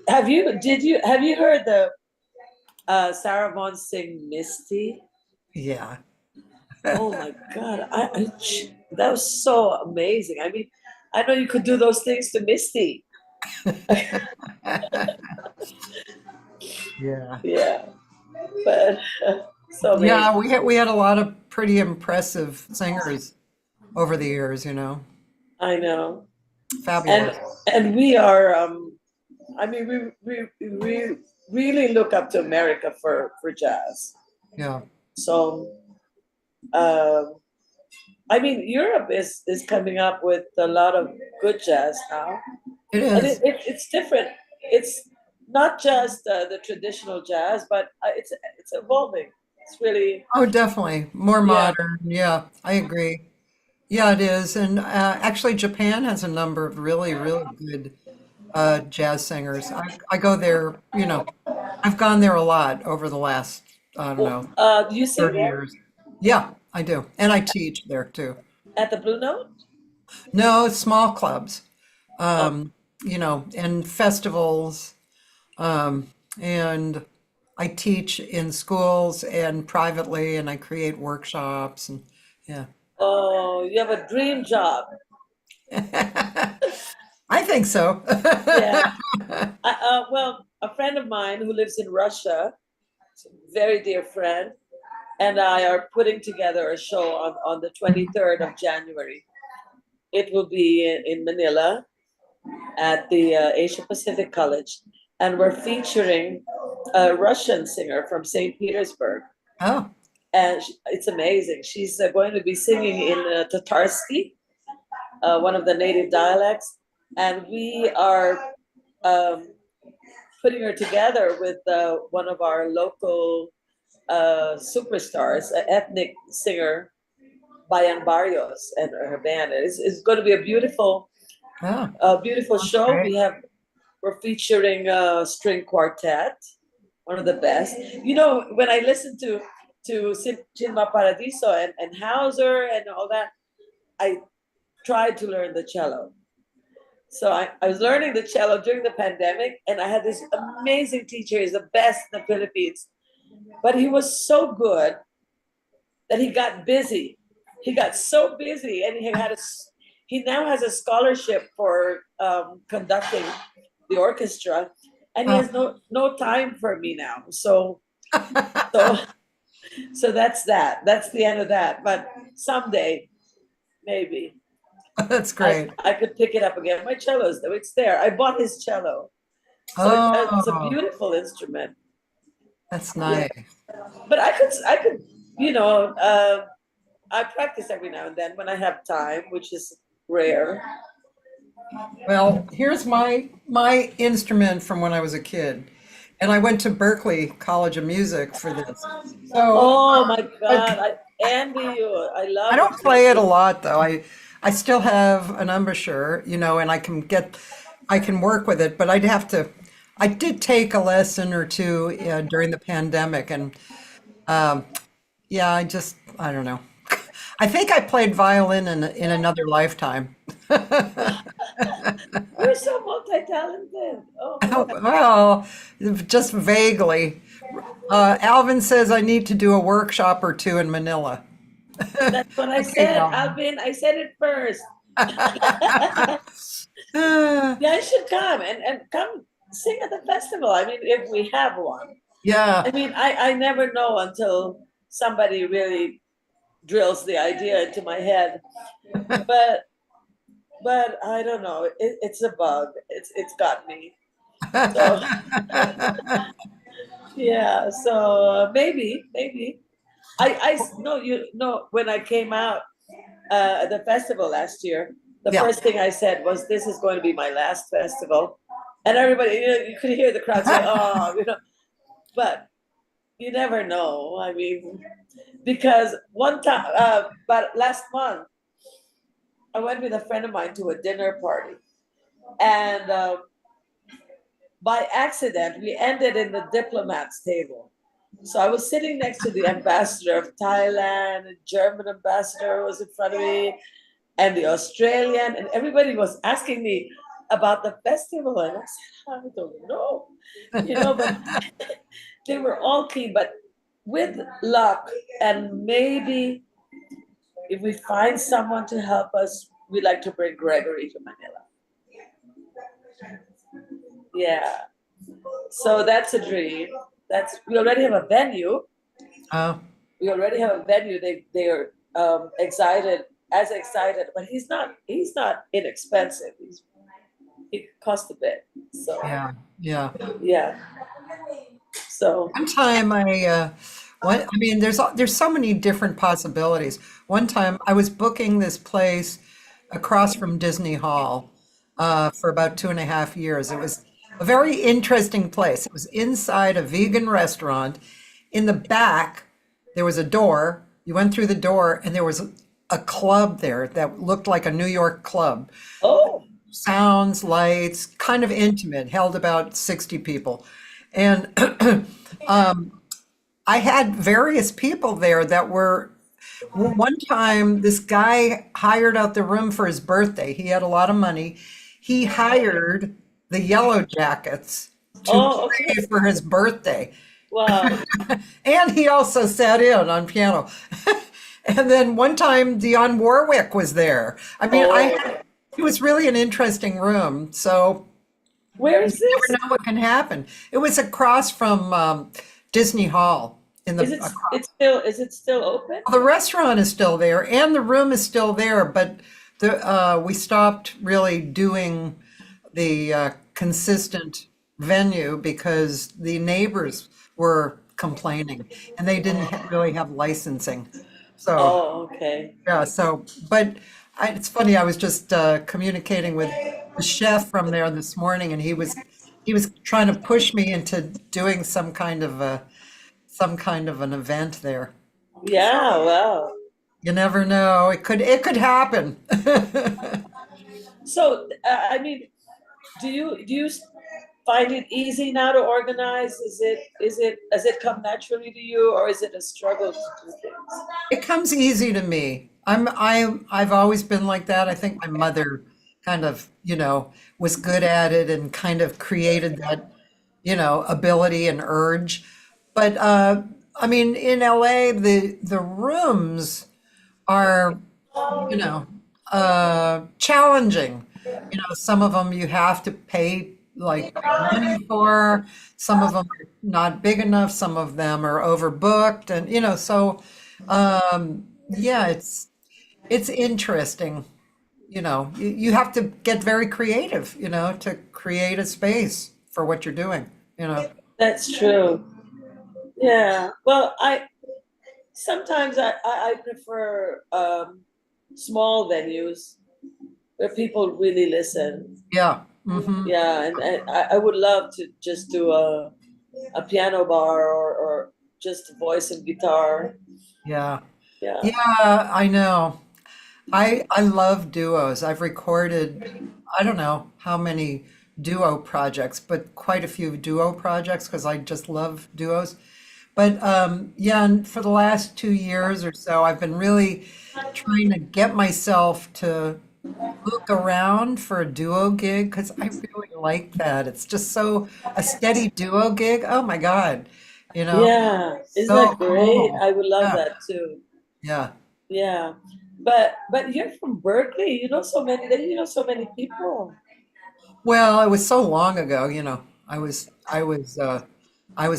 have you heard the Sarah Vaughan sing Misty? yeah. Oh my God. That was so amazing. I mean, I know you could do those things to Misty. Yeah. Yeah. But so Yeah, amazing. we had a lot of pretty impressive singers over the years. I know. And Fabulous. and we are I mean we really look up to America for jazz. Yeah, So um I mean Europe is coming up with a lot of good jazz now. it And is. it's different. It's not just the traditional jazz, but it's evolving. It's really, Oh, definitely. More yeah. modern. Yeah, I agree. Yeah, it is. And actually, Japan has a number of really, really good jazz singers. I go there. I've gone there a lot over the last, I don't know, Do you sing 30 there years. Yeah, I do. And I teach there too. at the Blue Note? No, small clubs, Oh, and festivals. Um, and I teach in schools and privately, and I create workshops and yeah. oh, you have a dream job. I think so. Yeah. Well, a friend of mine who lives in Russia, very dear friend, and I are putting together a show on the 23rd of January. It will be in Manila at the Asia Pacific College, and we're featuring a Russian singer from St. Petersburg, Oh, and it's amazing. She's going to be singing in Tatarsky, one of the native dialects, and we are um, putting her together with one of our local superstars, an ethnic singer, Bayan Barrios, and her band. It's going to be oh, a beautiful that's show. great. We're featuring a string quartet, one of the best. You know, when I listen to Chinma Paradiso and Hauser and all that, I tried to learn the cello. So I was learning the cello during the pandemic, and I had this amazing teacher. He's the best in the Philippines, but he was so good that he got busy. He got so busy, and he now has a scholarship for conducting the orchestra, and he Oh, has no time for me now. So so that's that. That's the end of that. But someday, maybe that's I great. I could pick it up again. My cello's though, it's there. I bought his cello, so it's a Oh, beautiful instrument. that's Yeah, nice. but I could you know I practice every now and then when I have time, which is rare. Well, here's my instrument from when I was a kid, and I went to Berkeley College of Music for this. So Oh my I, God, I envy you. I I love don't it. play it a lot though. I still have an embouchure, and I can work with it, but I'd have to. I did take a lesson or two during the pandemic, and um, yeah, I don't know. I think I played violin in another lifetime. You're so multi-talented. Oh my God. Well, just vaguely. Alvin says I need to do a workshop or two in Manila. That's what I Okay, said, Alvin. Alvin. I said it first. Uh, Yeah, you should come and come sing at the festival. I mean, if we have one. yeah. I mean, I never know until somebody really drills the idea into my head. But but I don't know. It's a bug. It's got me. So yeah. So maybe I no you no when I came out at the festival last year, the Yeah. first thing I said was, "This is going to be my last festival," and everybody, you could hear the crowd say, "Oh," But you never know. I mean, because one time, but last month, I went with a friend of mine to a dinner party, and by accident, we ended in the diplomats table. So I was sitting next to the ambassador of Thailand, a German ambassador was in front of me, and the Australian, and everybody was asking me about the festival. And I said, I don't know, but they were all keen. But with luck, and maybe if we find someone to help us, we'd like to bring Gregory to Manila. Yeah. So that's a dream. We already have a venue. Oh, We already have a venue. They are excited, but he's not inexpensive. It costs a bit. So yeah, yeah. yeah. So One time I mean, there's so many different possibilities. One time I was booking this place across from Disney Hall for about 2.5 years. It was a very interesting place. It was inside a vegan restaurant. In the back, there was a door. You went through the door, and there was a club there that looked like a New York club. oh Sounds, lights, kind of intimate, held about 60 people. And I had various people there that were, one time, this guy hired out the room for his birthday. He had a lot of money. He hired the Yellow Jackets to okay. play for his birthday. Wow. And he also sat in on piano. And then one time, Dionne Warwick was there. I mean, Oh, it was really an interesting room. So where you is this? never know what can happen. It was across from Disney Hall in the Is it still open? the restaurant is still there and the room is still there, but we stopped really doing the consistent venue because the neighbors were complaining and they didn't really have licensing. So Oh, okay. yeah, but it's funny. I was just communicating with the chef from there this morning, and he was trying to push me into doing some kind of an event there. Yeah, well. You never know. It could happen. So, I mean, do you find it easy now to organize? Does it come naturally to you, or is it a struggle to do things? It comes easy to me. I've always been like that. I think my mother kind of, was good at it and kind of created that, ability and urge. But I mean, in LA, the rooms are, you know, challenging. Some of them you have to pay like big money for. Some of them are not big enough. Some of them are overbooked, and so yeah, it's interesting. You have to get very creative, to create a space for what you're doing. That's true. Yeah. Well, sometimes I prefer small venues where people really listen. Yeah. Hmm. Yeah, and I would love to just do a piano bar or just voice and guitar. Yeah. Yeah. Yeah, I know. I love duos. I've recorded, I don't know how many duo projects, but quite a few duo projects because I just love duos. But yeah, and for the last 2 years or so, I've been really trying to get myself to look around for a duo gig because I really like that. It's just so a steady duo gig. Oh my God, Yeah. Isn't so that great? cool. I would love Yeah, that too. yeah. Yeah. But you're from Berkeley. You know so many people. Well, it was so long ago, I was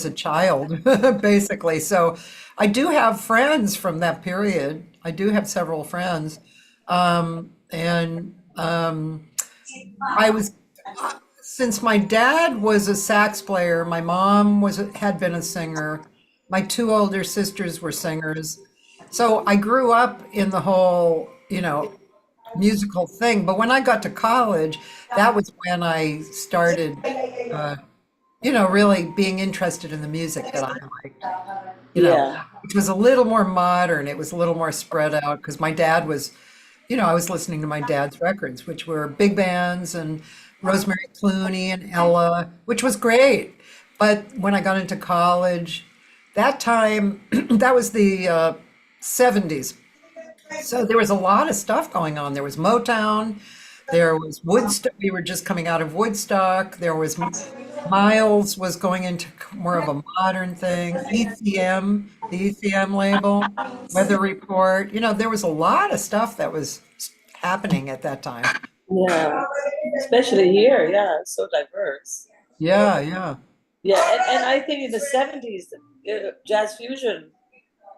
a child basically. So I do have friends from that period. I do have several friends. And I was since my dad was a sax player, my mom had been a singer. My two older sisters were singers. So I grew up in the whole, musical thing. But when I got to college, that was when I started, uh, really being interested in the music that I liked, Yeah. which was a little more modern. It was a little more spread out because my dad was, I was listening to my dad's records, which were big bands and Rosemary Clooney and Ella, which was great. But when I got into college, that time, that was the 70s. So there was a lot of stuff going on. There was Motown, there was Woodstock. We were just coming out of Woodstock. There was Miles was going into more of a modern thing. ECM, the ECM label, Weather Report. There was a lot of stuff that was happening at that time. Yeah. Especially here. Yeah. It's so diverse. Yeah, yeah, Yeah. And I think in the 70s, jazz fusion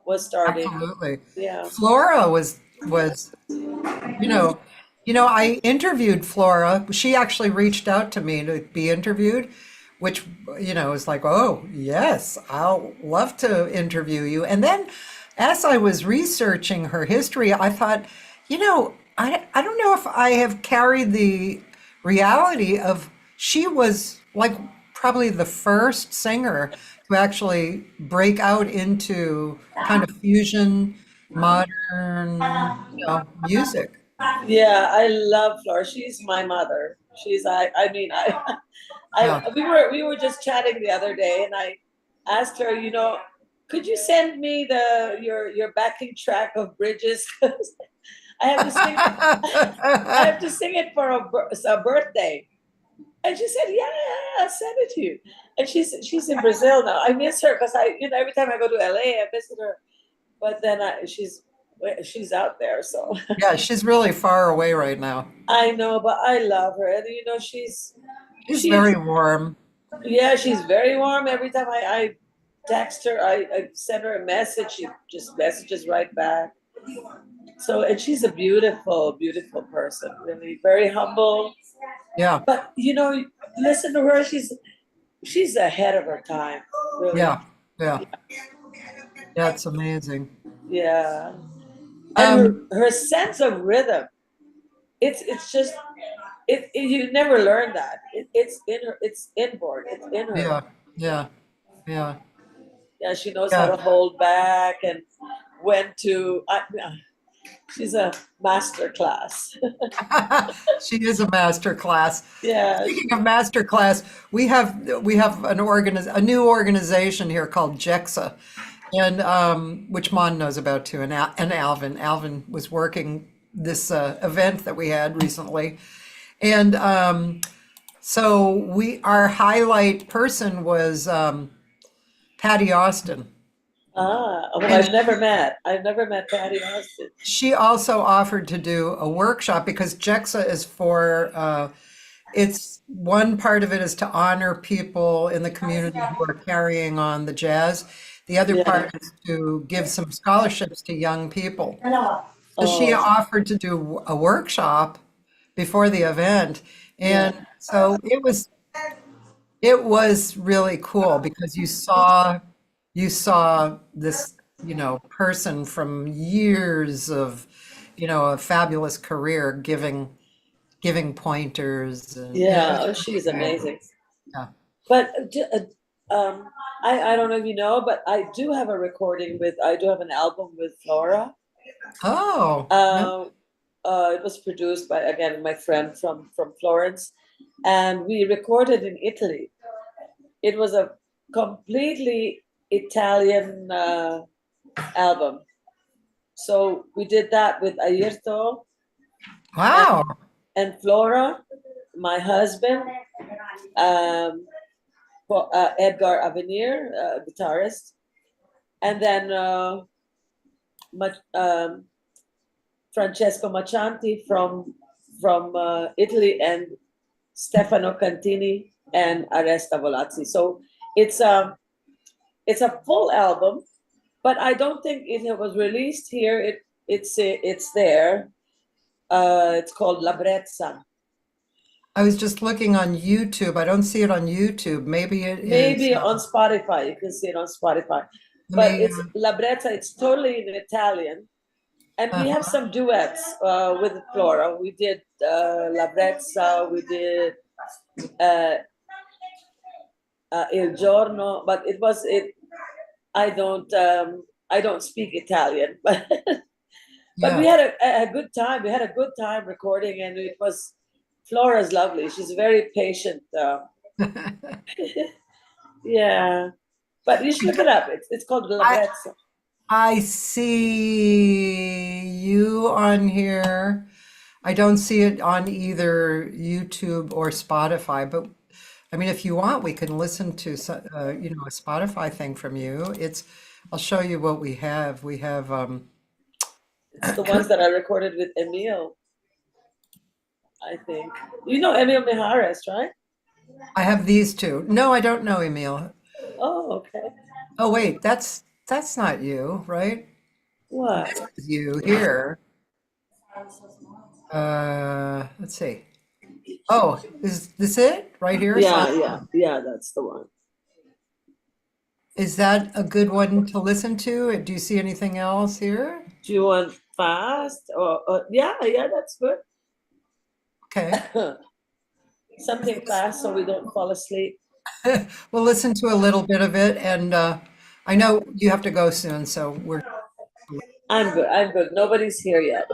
was starting. absolutely. Yeah. Flora was You know, I interviewed Flora. She actually reached out to me to be interviewed, which, is like, oh, yes, I'll love to interview you. And then as I was researching her history, I thought, I don't know if I have carried the reality of she was like probably the first singer to actually break out into kind of fusion, modern, music. Yeah, I love Flora. She's my mother. I mean, Yeah. we were just chatting the other day, and I asked her, could you send me your backing track of Bridges? 'Cause I have to sing, I have to sing it for a birthday. And she said, yeah, I'll send it to you. And she's in Brazil now. I miss her because every time I go to LA, I visit her. But then she's out there, so. Yeah, she's really far away right now. I know, but I love her. And She's she's very warm. yeah, she's very warm. Every time I text her, I send her a message, she just messages right back. So and she's a beautiful, beautiful person, really very humble. Yeah, But listen to her, she's ahead of her time, really. yeah, yeah. Yeah, it's amazing. Yeah. And Um, her sense of rhythm, it's just you never learn that. It's in her, it's inborn, it's in her. yeah, yeah, yeah, Yeah, she knows how yeah. to hold back and when to. She's a master class. She is a master class. Yeah. Speaking of master class, we have a new organization here called JEXA, and which Mon knows about too, and Alvin. Alvin was working this event that we had recently, and so our highlight person was Patty Austin. Well, And I've never met Patty Austin. she also offered to do a workshop because JEXA is for, it's one part of it is to honor people in the community who are carrying on the jazz. The other Yeah. part is to give some scholarships to young people. So she Oh, offered to do a workshop before the event. yeah. And so it was really cool because you saw this person from years of, a fabulous career giving pointers and Yeah, it's oh, really she's good. amazing. Yeah. But I don't know if you know, but I do have an album with Flora. Oh, no. It was produced by, again, my friend from Florence, and we recorded in Italy. It was a completely Italian album. So we did that with Ayrto Wow. and Flora, my husband, um, Edgar Avenir, guitarist, and then Francesco Maccianti from Italy, and Stefano Cantini and Aresta Volazzi. So it's a full album, but I don't think it was released here. It's there. It's called La Brezza. I was just looking on YouTube. I don't see it on YouTube. Maybe it is. Maybe on Spotify. You can see it on Spotify. Let But me, it's La Brezza. It's totally in Italian. And we have some duets with Flora. We did La Brezza. We did Il Giorno. But I don't speak Italian. But yeah. we had a good time. We had a good time recording, and Flora's lovely. She's very patient. Yeah. But you should look it up. It's called La Brezza. I see you on here. I don't see it on either YouTube or Spotify, but I mean, if you want, we can listen to a Spotify thing from you. I'll show you what we have. We have It's the ones that I recorded with Emil, I think. You know Emil Mijares, right? I have these two. No, I don't know Emil. Oh, okay. Oh, wait, that's not you, right? What? This is you here. Let's see. Oh, is this it right here? Yeah, that's the one. Is that a good one to listen to? Do you see anything else here? Do you want fast? Yeah, that's good. Okay. Something fast so we don't fall asleep. We'll listen to a little bit of it, and I know you have to go soon, so I'm good. Nobody's here yet.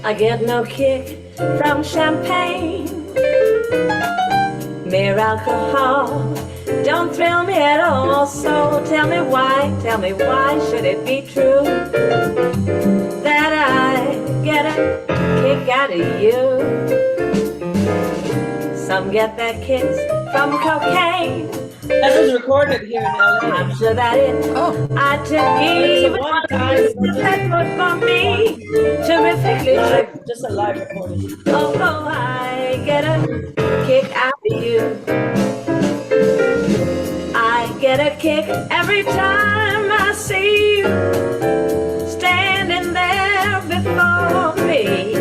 I get no kick from champagne. Mere alcohol don't thrill me at all. So tell me why should it be true that I get a kick out of you? Some get their kicks from cocaine. That was recorded here in LA. I'm sure that I took even one time for me. Terrifically live, just a live recording. Oh, I get a kick out of you. I get a kick every time I see you standing there before me.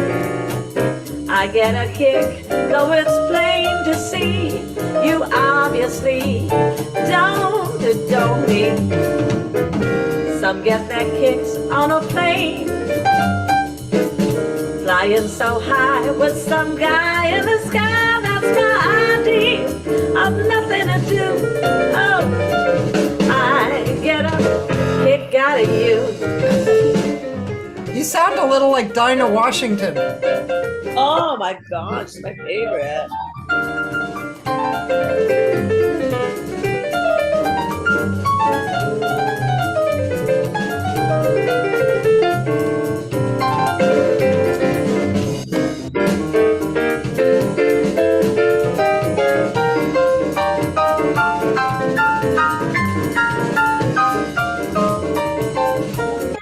I get a kick, though it's plain to see you obviously don't adore me. Some get their kicks on a plane, flying so high with some guy in the sky. That's my idea of nothing to do. Oh, I get a kick out of you. You sound a little like Dinah Washington. Oh my gosh, my favorite.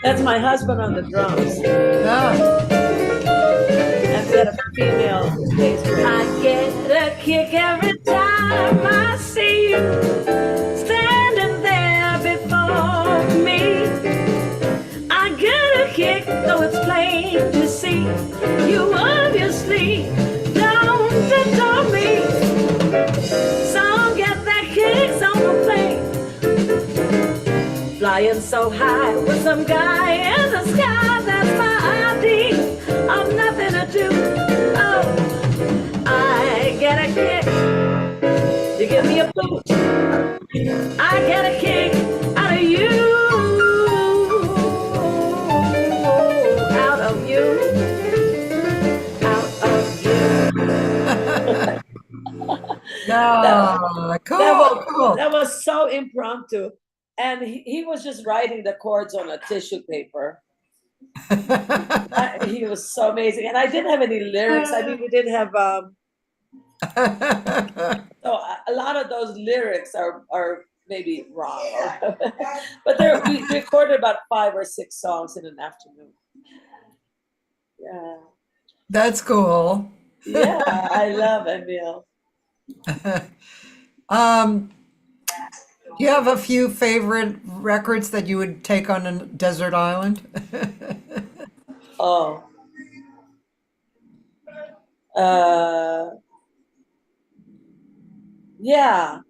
That's my husband on the drums. Ah, I've got a female bass player. I get a kick every time I see you standing there before me. I get a kick, though it's plain to see you obviously don't adore Flying so high with some guy in the sky. That's my ID. I'm nothing to do. Oh, I get a kick. You give me a boot. I get a kick out of you. Out of you. Out of you. That, Yeah, that cool, was cool. that was so impromptu. And he was just writing the chords on a tissue paper. He was so amazing. And I didn't have any lyrics. I mean, we didn't have so a lot of those lyrics are maybe wrong. But we recorded about 5 or 6 songs in an afternoon. Yeah. That's cool. Yeah, I love Emil. Um, do you have a few favorite records that you would take on a desert island? Oh. Uh yeah.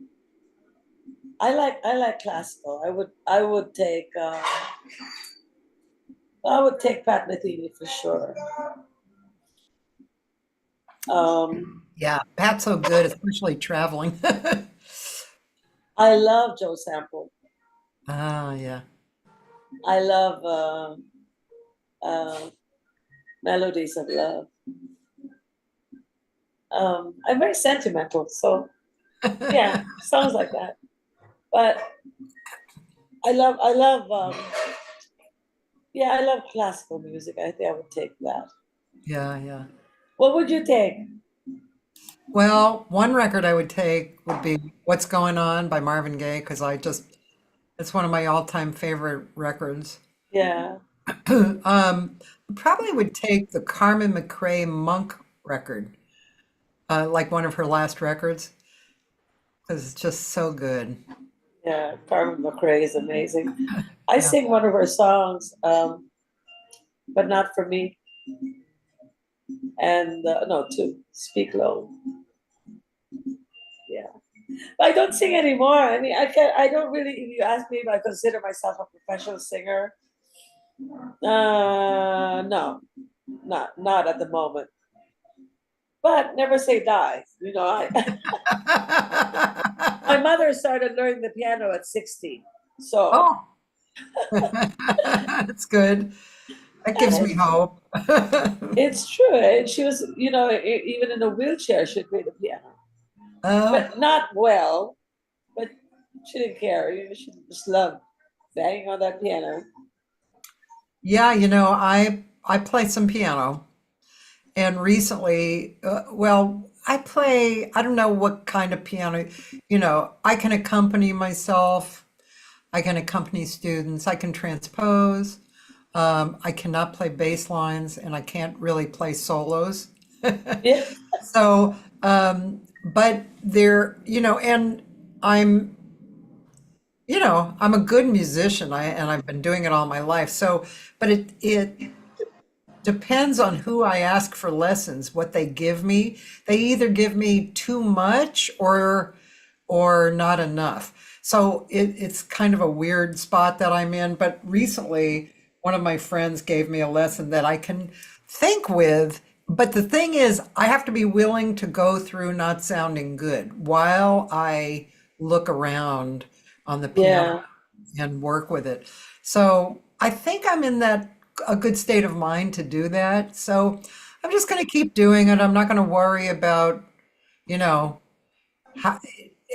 I like classical. I would take Pat Metheny for sure. Yeah, Pat's so good, especially traveling. I love Joe Sample. Ah, yeah. I love uh, Melodies of Love. I'm very sentimental, so yeah, songs like that. But I love classical music. I think I would take that. Yeah, yeah. What would you take? Well, one record I would take would be What's Going On by Marvin Gaye, because it's one of my all-time favorite records. Yeah. Probably would take the Carmen McRae Monk record, like one of her last records, because it's just so good. Yeah, Carmen McRae is amazing. I Yeah. sing one of her songs, but not for me. And no, two. Speak Low. Yeah, but I don't sing anymore. I mean, I can. I don't really. If you ask me if I consider myself a professional singer, no, not at the moment. But never say die. My mother started learning the piano at 60, so Oh, that's good. That gives me and hope. it's true. And she was, even in a wheelchair, she'd play the piano, Oh, but not well. But she didn't care. She just loved banging on that piano. yeah, I play some piano, and recently, well, I don't know what kind of piano, I can accompany myself, I can accompany students, I can transpose. I cannot play bass lines, and I can't really play solos. Yeah, So, but and I'm, I'm a good musician. And I've been doing it all my life. So, but it depends on who I ask for lessons, what they give me. They either give me too much or not enough. So it's kind of a weird spot that I'm in. But recently, one of my friends gave me a lesson that I can think with. But the thing is, I have to be willing to go through not sounding good while I look around on the piano yeah. and work with it. So I think I'm in that a good state of mind to do that. So I'm just going to keep doing it. I'm not going to worry about, you know, how,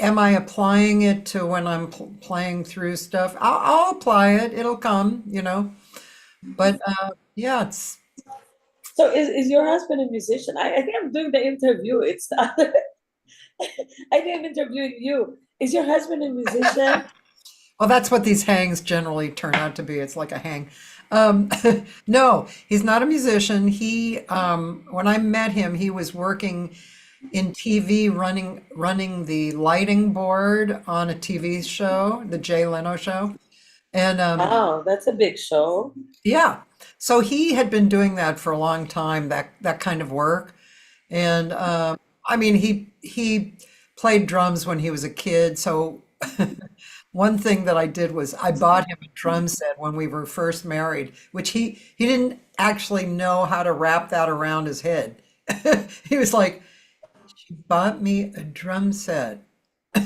am I applying it to when I'm playing through stuff? I'll apply it. It'll come. But yeah, it's So is your husband a musician? I think I'm doing the interview. It's not. I think I'm interviewing you. Is your husband a musician? well, that's what these hangs generally turn out to be. It's like a hang. Um, no, he's not a musician. When I met him, he was working in TV, running the lighting board on a TV show, the Jay Leno show. And Wow, that's a big show. yeah, so he had been doing that for a long time, that kind of work. And I mean, he played drums when he was a kid, so One thing that I did was I bought him a drum set when we were first married, which he didn't actually know how to wrap that around his head. He was like, "She bought me a drum set."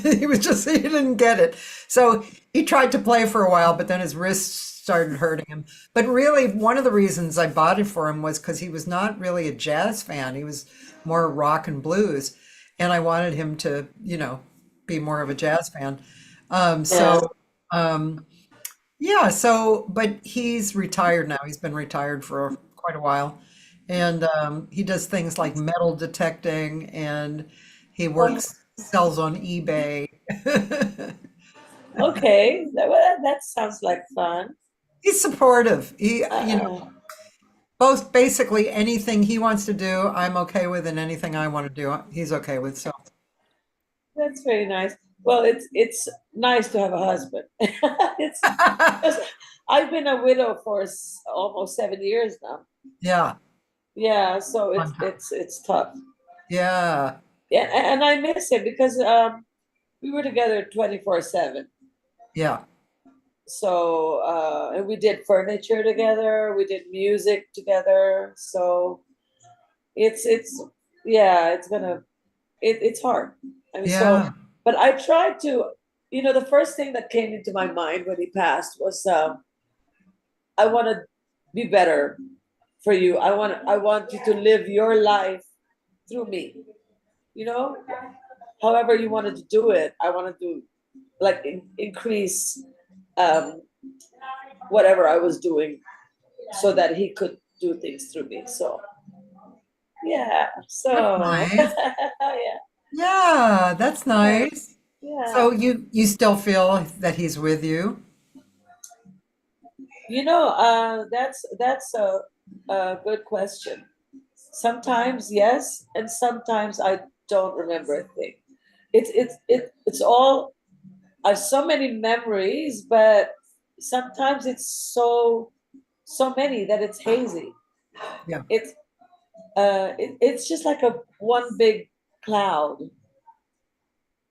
He didn't get it. So he tried to play for a while, but then his wrists started hurting him. But really, one of the reasons I bought it for him was because he was not really a jazz fan. He was more rock and blues. And I wanted him to, be more of a jazz fan. Yeah. So, yeah, but he's retired now. He's been retired for quite a while. And he does things like metal detecting and he Oh, sells on eBay. okay. That sounds like fun. He's supportive. Uh, Both basically anything he wants to do, I'm okay with, and anything I want to do, he's okay with. So, that's very nice. Well, it's nice to have a husband. It's because I've been a widow for almost 7 years now. yeah, Yeah, so fun time. it's tough. Yeah, Yeah, and I miss him because we were together 24/7. yeah, So and we did furniture together, we did music together. So it's yeah, it's hard. I mean, yeah, but I tried to, the first thing that came into my mind when he passed was I want to be better for you. I want you to live your life through me. You know, however you wanted to do it. I wanted to like increase um, whatever I was doing so that he could do things through me. So yeah, that's so nice. yeah, Yeah, that's yeah, nice. yeah. So you still feel that he's with you? That's a good question. Sometimes yes, and sometimes I don't remember a thing. It's all I have so many memories, but sometimes it's so many that it's hazy. Yeah, It's just like a one big cloud.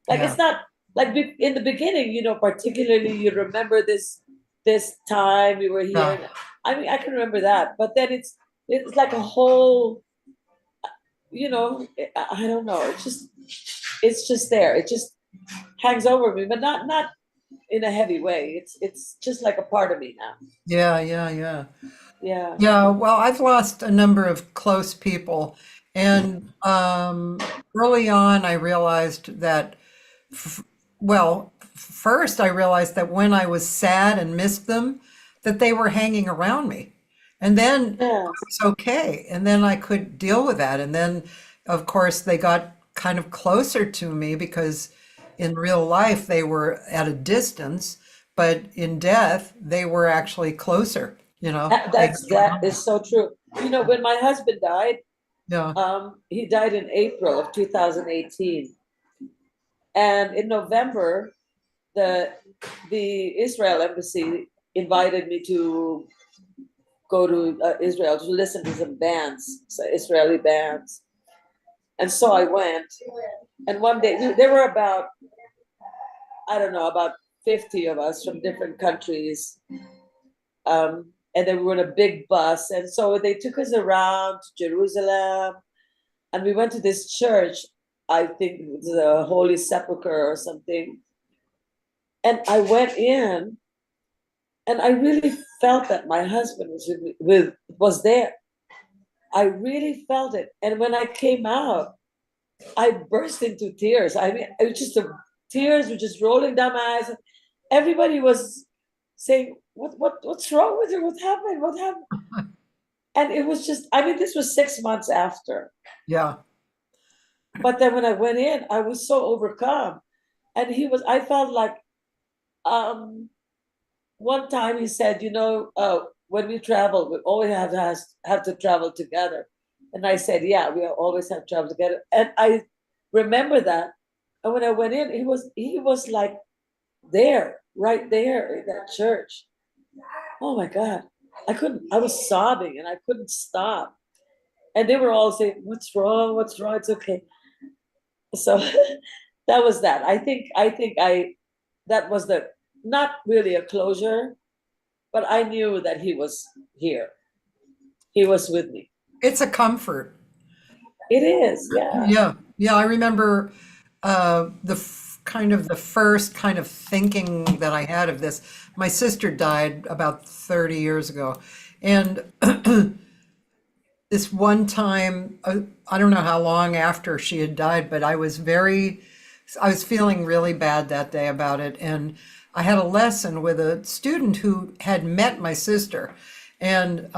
Like yeah, it's not like in the beginning, particularly you remember this time we were here. yeah, And I mean, I can remember that, but then it's like a whole, I don't know. It's just there. It just hangs over me, but not in a heavy way. It's just like a part of me now. yeah, yeah, yeah. Yeah. Yeah, well, I've lost a number of close people, and early on, I realized that, f well, first I realized that when I was sad and missed them, that they were hanging around me, and then Yeah. I was okay, and then I could deal with that, and then, of course, they got kind of closer to me because in real life they were at a distance, but in death they were actually closer, they That's hung that around me. is so true. When my husband died, Yeah. he died in April of 2018, and in November, the the Israel embassy invited me to go to Israel to listen to some bands, so Israeli bands, and so I went. And one day there were about, I don't know, about 50 of us from different countries. And then we were in a big bus. And so they took us around to Jerusalem. And we went to this church, I think it was the Holy Sepulchre or something. And I went in and I really felt that my husband was there. I really felt it. And when I came out, I burst into tears. I mean, it was just the tears were just rolling down my eyes. Everybody was saying, what's wrong with her? What happened? What happened? And it was just, I mean, this was 6 months after. Yeah. But then when I went in, I was so overcome. And I felt like um, one time he said, when we travel, we always have to travel together. And I said, yeah, we always have to travel together. And I remember that. And when I went in, he was like there, right there in that church. Oh my God. I was sobbing and I couldn't stop. And they were all saying, what's wrong? What's wrong? It's okay. So that was that. I think that was not really a closure, but I knew that he was here. He was with me. It's a comfort. It is, yeah. Yeah, yeah. I remember kind of the first kind of thinking that I had of this. My sister died about 30 years ago, and this one time, I don't know how long after she had died, but I was feeling really bad that day about it. And I had a lesson with a student who had met my sister. And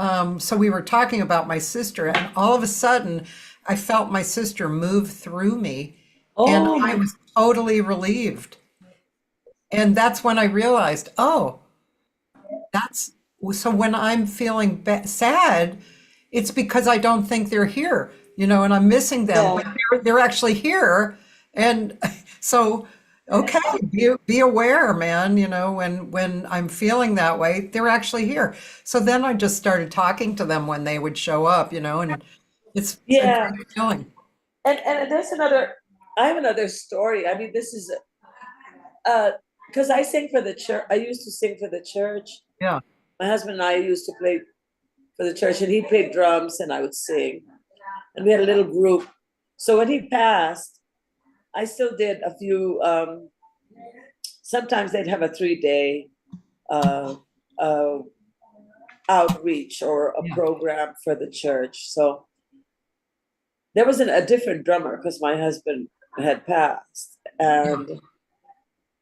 so we were talking about my sister, and all of a sudden, I felt my sister move through me, and Oh I my, was totally relieved. And that's when I realized, oh, that's so when I'm feeling sad, it's because I don't think they're here, and I'm missing them, but yeah, they're actually here. And so, okay, be aware, man, when I'm feeling that way, they're actually here. So then I just started talking to them when they would show up, and it's a yeah. great feeling. And there's another. I have another story. I mean, this is because I sing for the church. I used to sing for the church. Yeah. My husband and I used to play for the church, and he played drums, and I would sing. And we had a little group. So when he passed, I still did a few. Sometimes they'd have a 3 day uh, uh, outreach or a Yeah. program for the church. So there was a different drummer because my husband had passed, Yeah.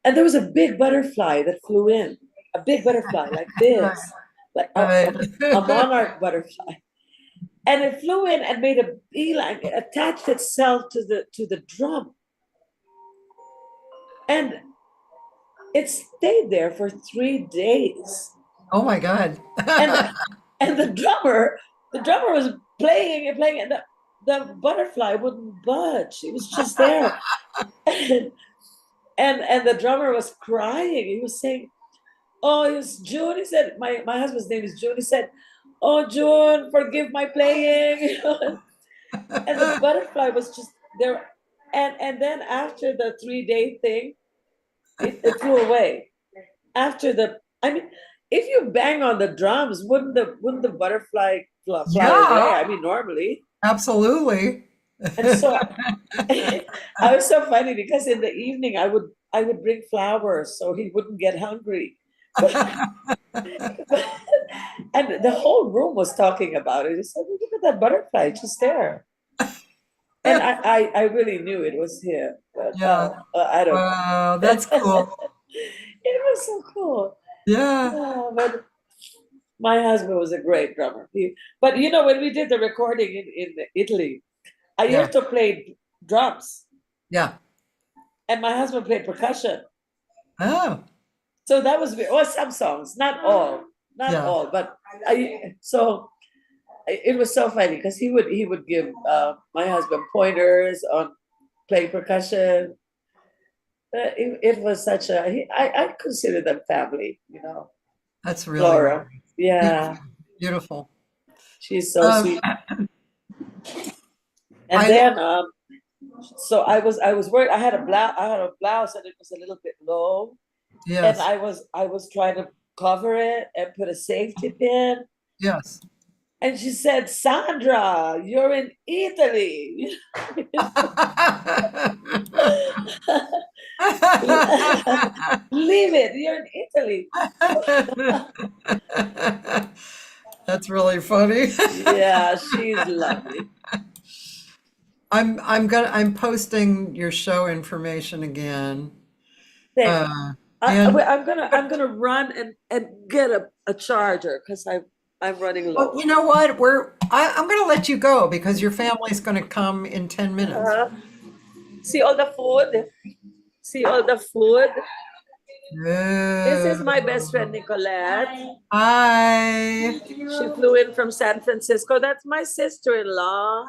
and there was a big butterfly that flew in, a big butterfly like Right. this, like Right. a monarch butterfly, and it flew in and made a beeline. It attached itself to the drum, and it stayed there for 3 days. Oh my God. And and the drummer was playing and playing, and the butterfly wouldn't budge. It was just there. and, and the drummer was crying. He was saying, "Oh, it's June." He said, my husband's name is June. He said, "Oh, June, forgive my playing." And the butterfly was just there. And then after the 3 day thing, it flew away. After I mean, if you bang on the drums, wouldn't the butterfly fly away? Yeah, I mean, normally. absolutely. And so I was so funny because in the evening I would bring flowers so he wouldn't get hungry. But, and the whole room was talking about it. He said, "Look at that butterfly just there." And I really knew it was him, but Yeah. I don't know. Wow, that's cool. It was so cool. Yeah. Yeah, but my husband was a great drummer. But when we did the recording in Italy, I Yeah. used to play drums, Yeah. and my husband played percussion. Oh, So that was some songs, not all, yeah. but it was so funny because he would give my husband pointers on playing percussion. It was such I consider them family, That's really, Laura. really Yeah, beautiful. Beautiful. she's so Um, sweet. And I, then so I was worried. I had a blouse and it was a little bit low, and yes, I was trying to cover it and put a safety pin. yes. And she said, "Sandra, you're in Italy." Leave it. You're in Italy. That's really funny. Yeah, she's lovely. I'm posting your show information again. Thanks. Uh, and I'm gonna run and get a charger because I'm running well, low. you know what? I'm going to let you go because your family's going to come in 10 minutes. Uh, see all the food. See all the food. This is my best friend Oh, Nicolette. hi. She flew in from San Francisco. That's my sister-in-law.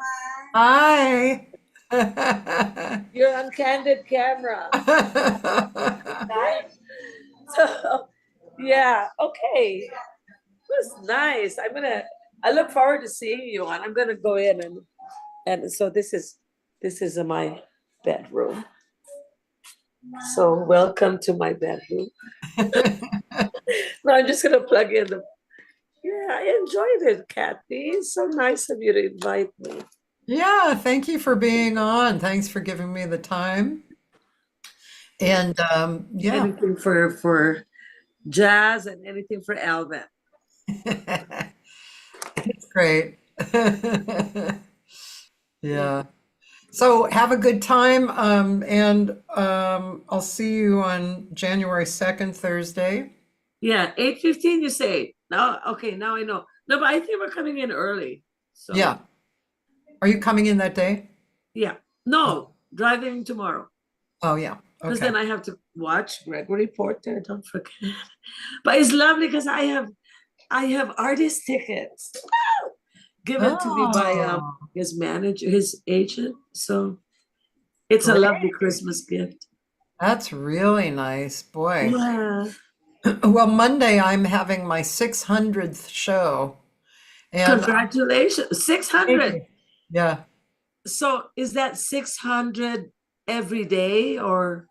Hi. You're on candid camera. So yeah, okay. It was nice. I look forward to seeing you, and I'm gonna go in and so this is my bedroom. So welcome to my bedroom. No, I'm just gonna plug in the. Yeah, I enjoyed it, Kathy. It's so nice of you to invite me. Yeah, thank you for being on. Thanks for giving me the time. And yeah, Anything for jazz and anything for Alvin. it's great. Yeah. So have a good time. And I'll see you on January 2nd, Thursday. Yeah, 8:15 you say. Now, okay, now I know. No, but I think we're coming in early. Yeah. So, Are you coming in that day? yeah. Oh, No, driving tomorrow. oh yeah. Because Okay. then I have to watch Gregory Porter, don't forget. But it's lovely because I have artist tickets given to me by Oh, his manager, his agent. So it's a lovely great. Christmas gift. That's really nice, boy. Yeah. Well, Monday I'm having my 600th show, and Congratulations. thank 600. you. Yeah. So is that 600 every day or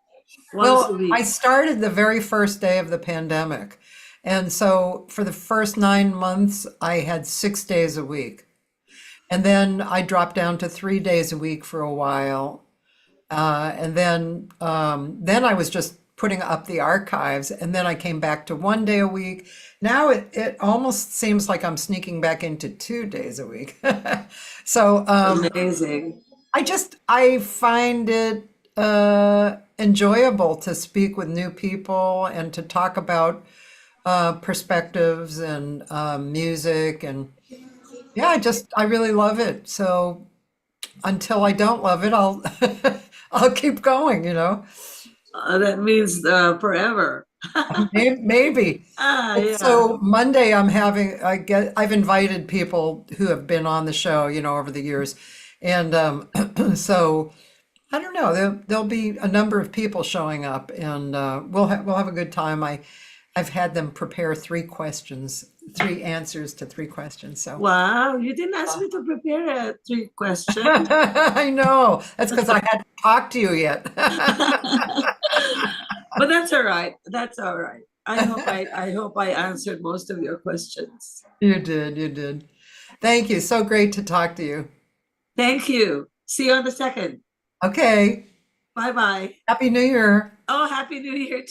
once a Well, week? I started the very first day of the pandemic. And so for the first 9 months, I had 6 days a week. And then I dropped down to 3 days a week for a while. And then I was just putting up the archives. And then I came back to 1 day a week. Now it almost seems like I'm sneaking back into 2 days a week. So Amazing. I find it enjoyable to speak with new people and to talk about perspectives and music and yeah, I really love it. So until I don't love it, I'll I'll keep going, you know. That means forever. Maybe. Yeah. So Monday I've invited people who have been on the show, you know, over the years. And so I don't know. There'll be a number of people showing up, and we'll have a good time. I've had them prepare three answers to three questions. So Wow, you didn't ask me to prepare a 3 question. I know that's because I hadn't talked to you yet. But that's all right. That's all right. I hope I answered most of your questions. You did, you did. Thank you. So great to talk to you. Thank you. See you on the 2nd. Okay. Bye bye. Happy New Year. Oh, Happy New Year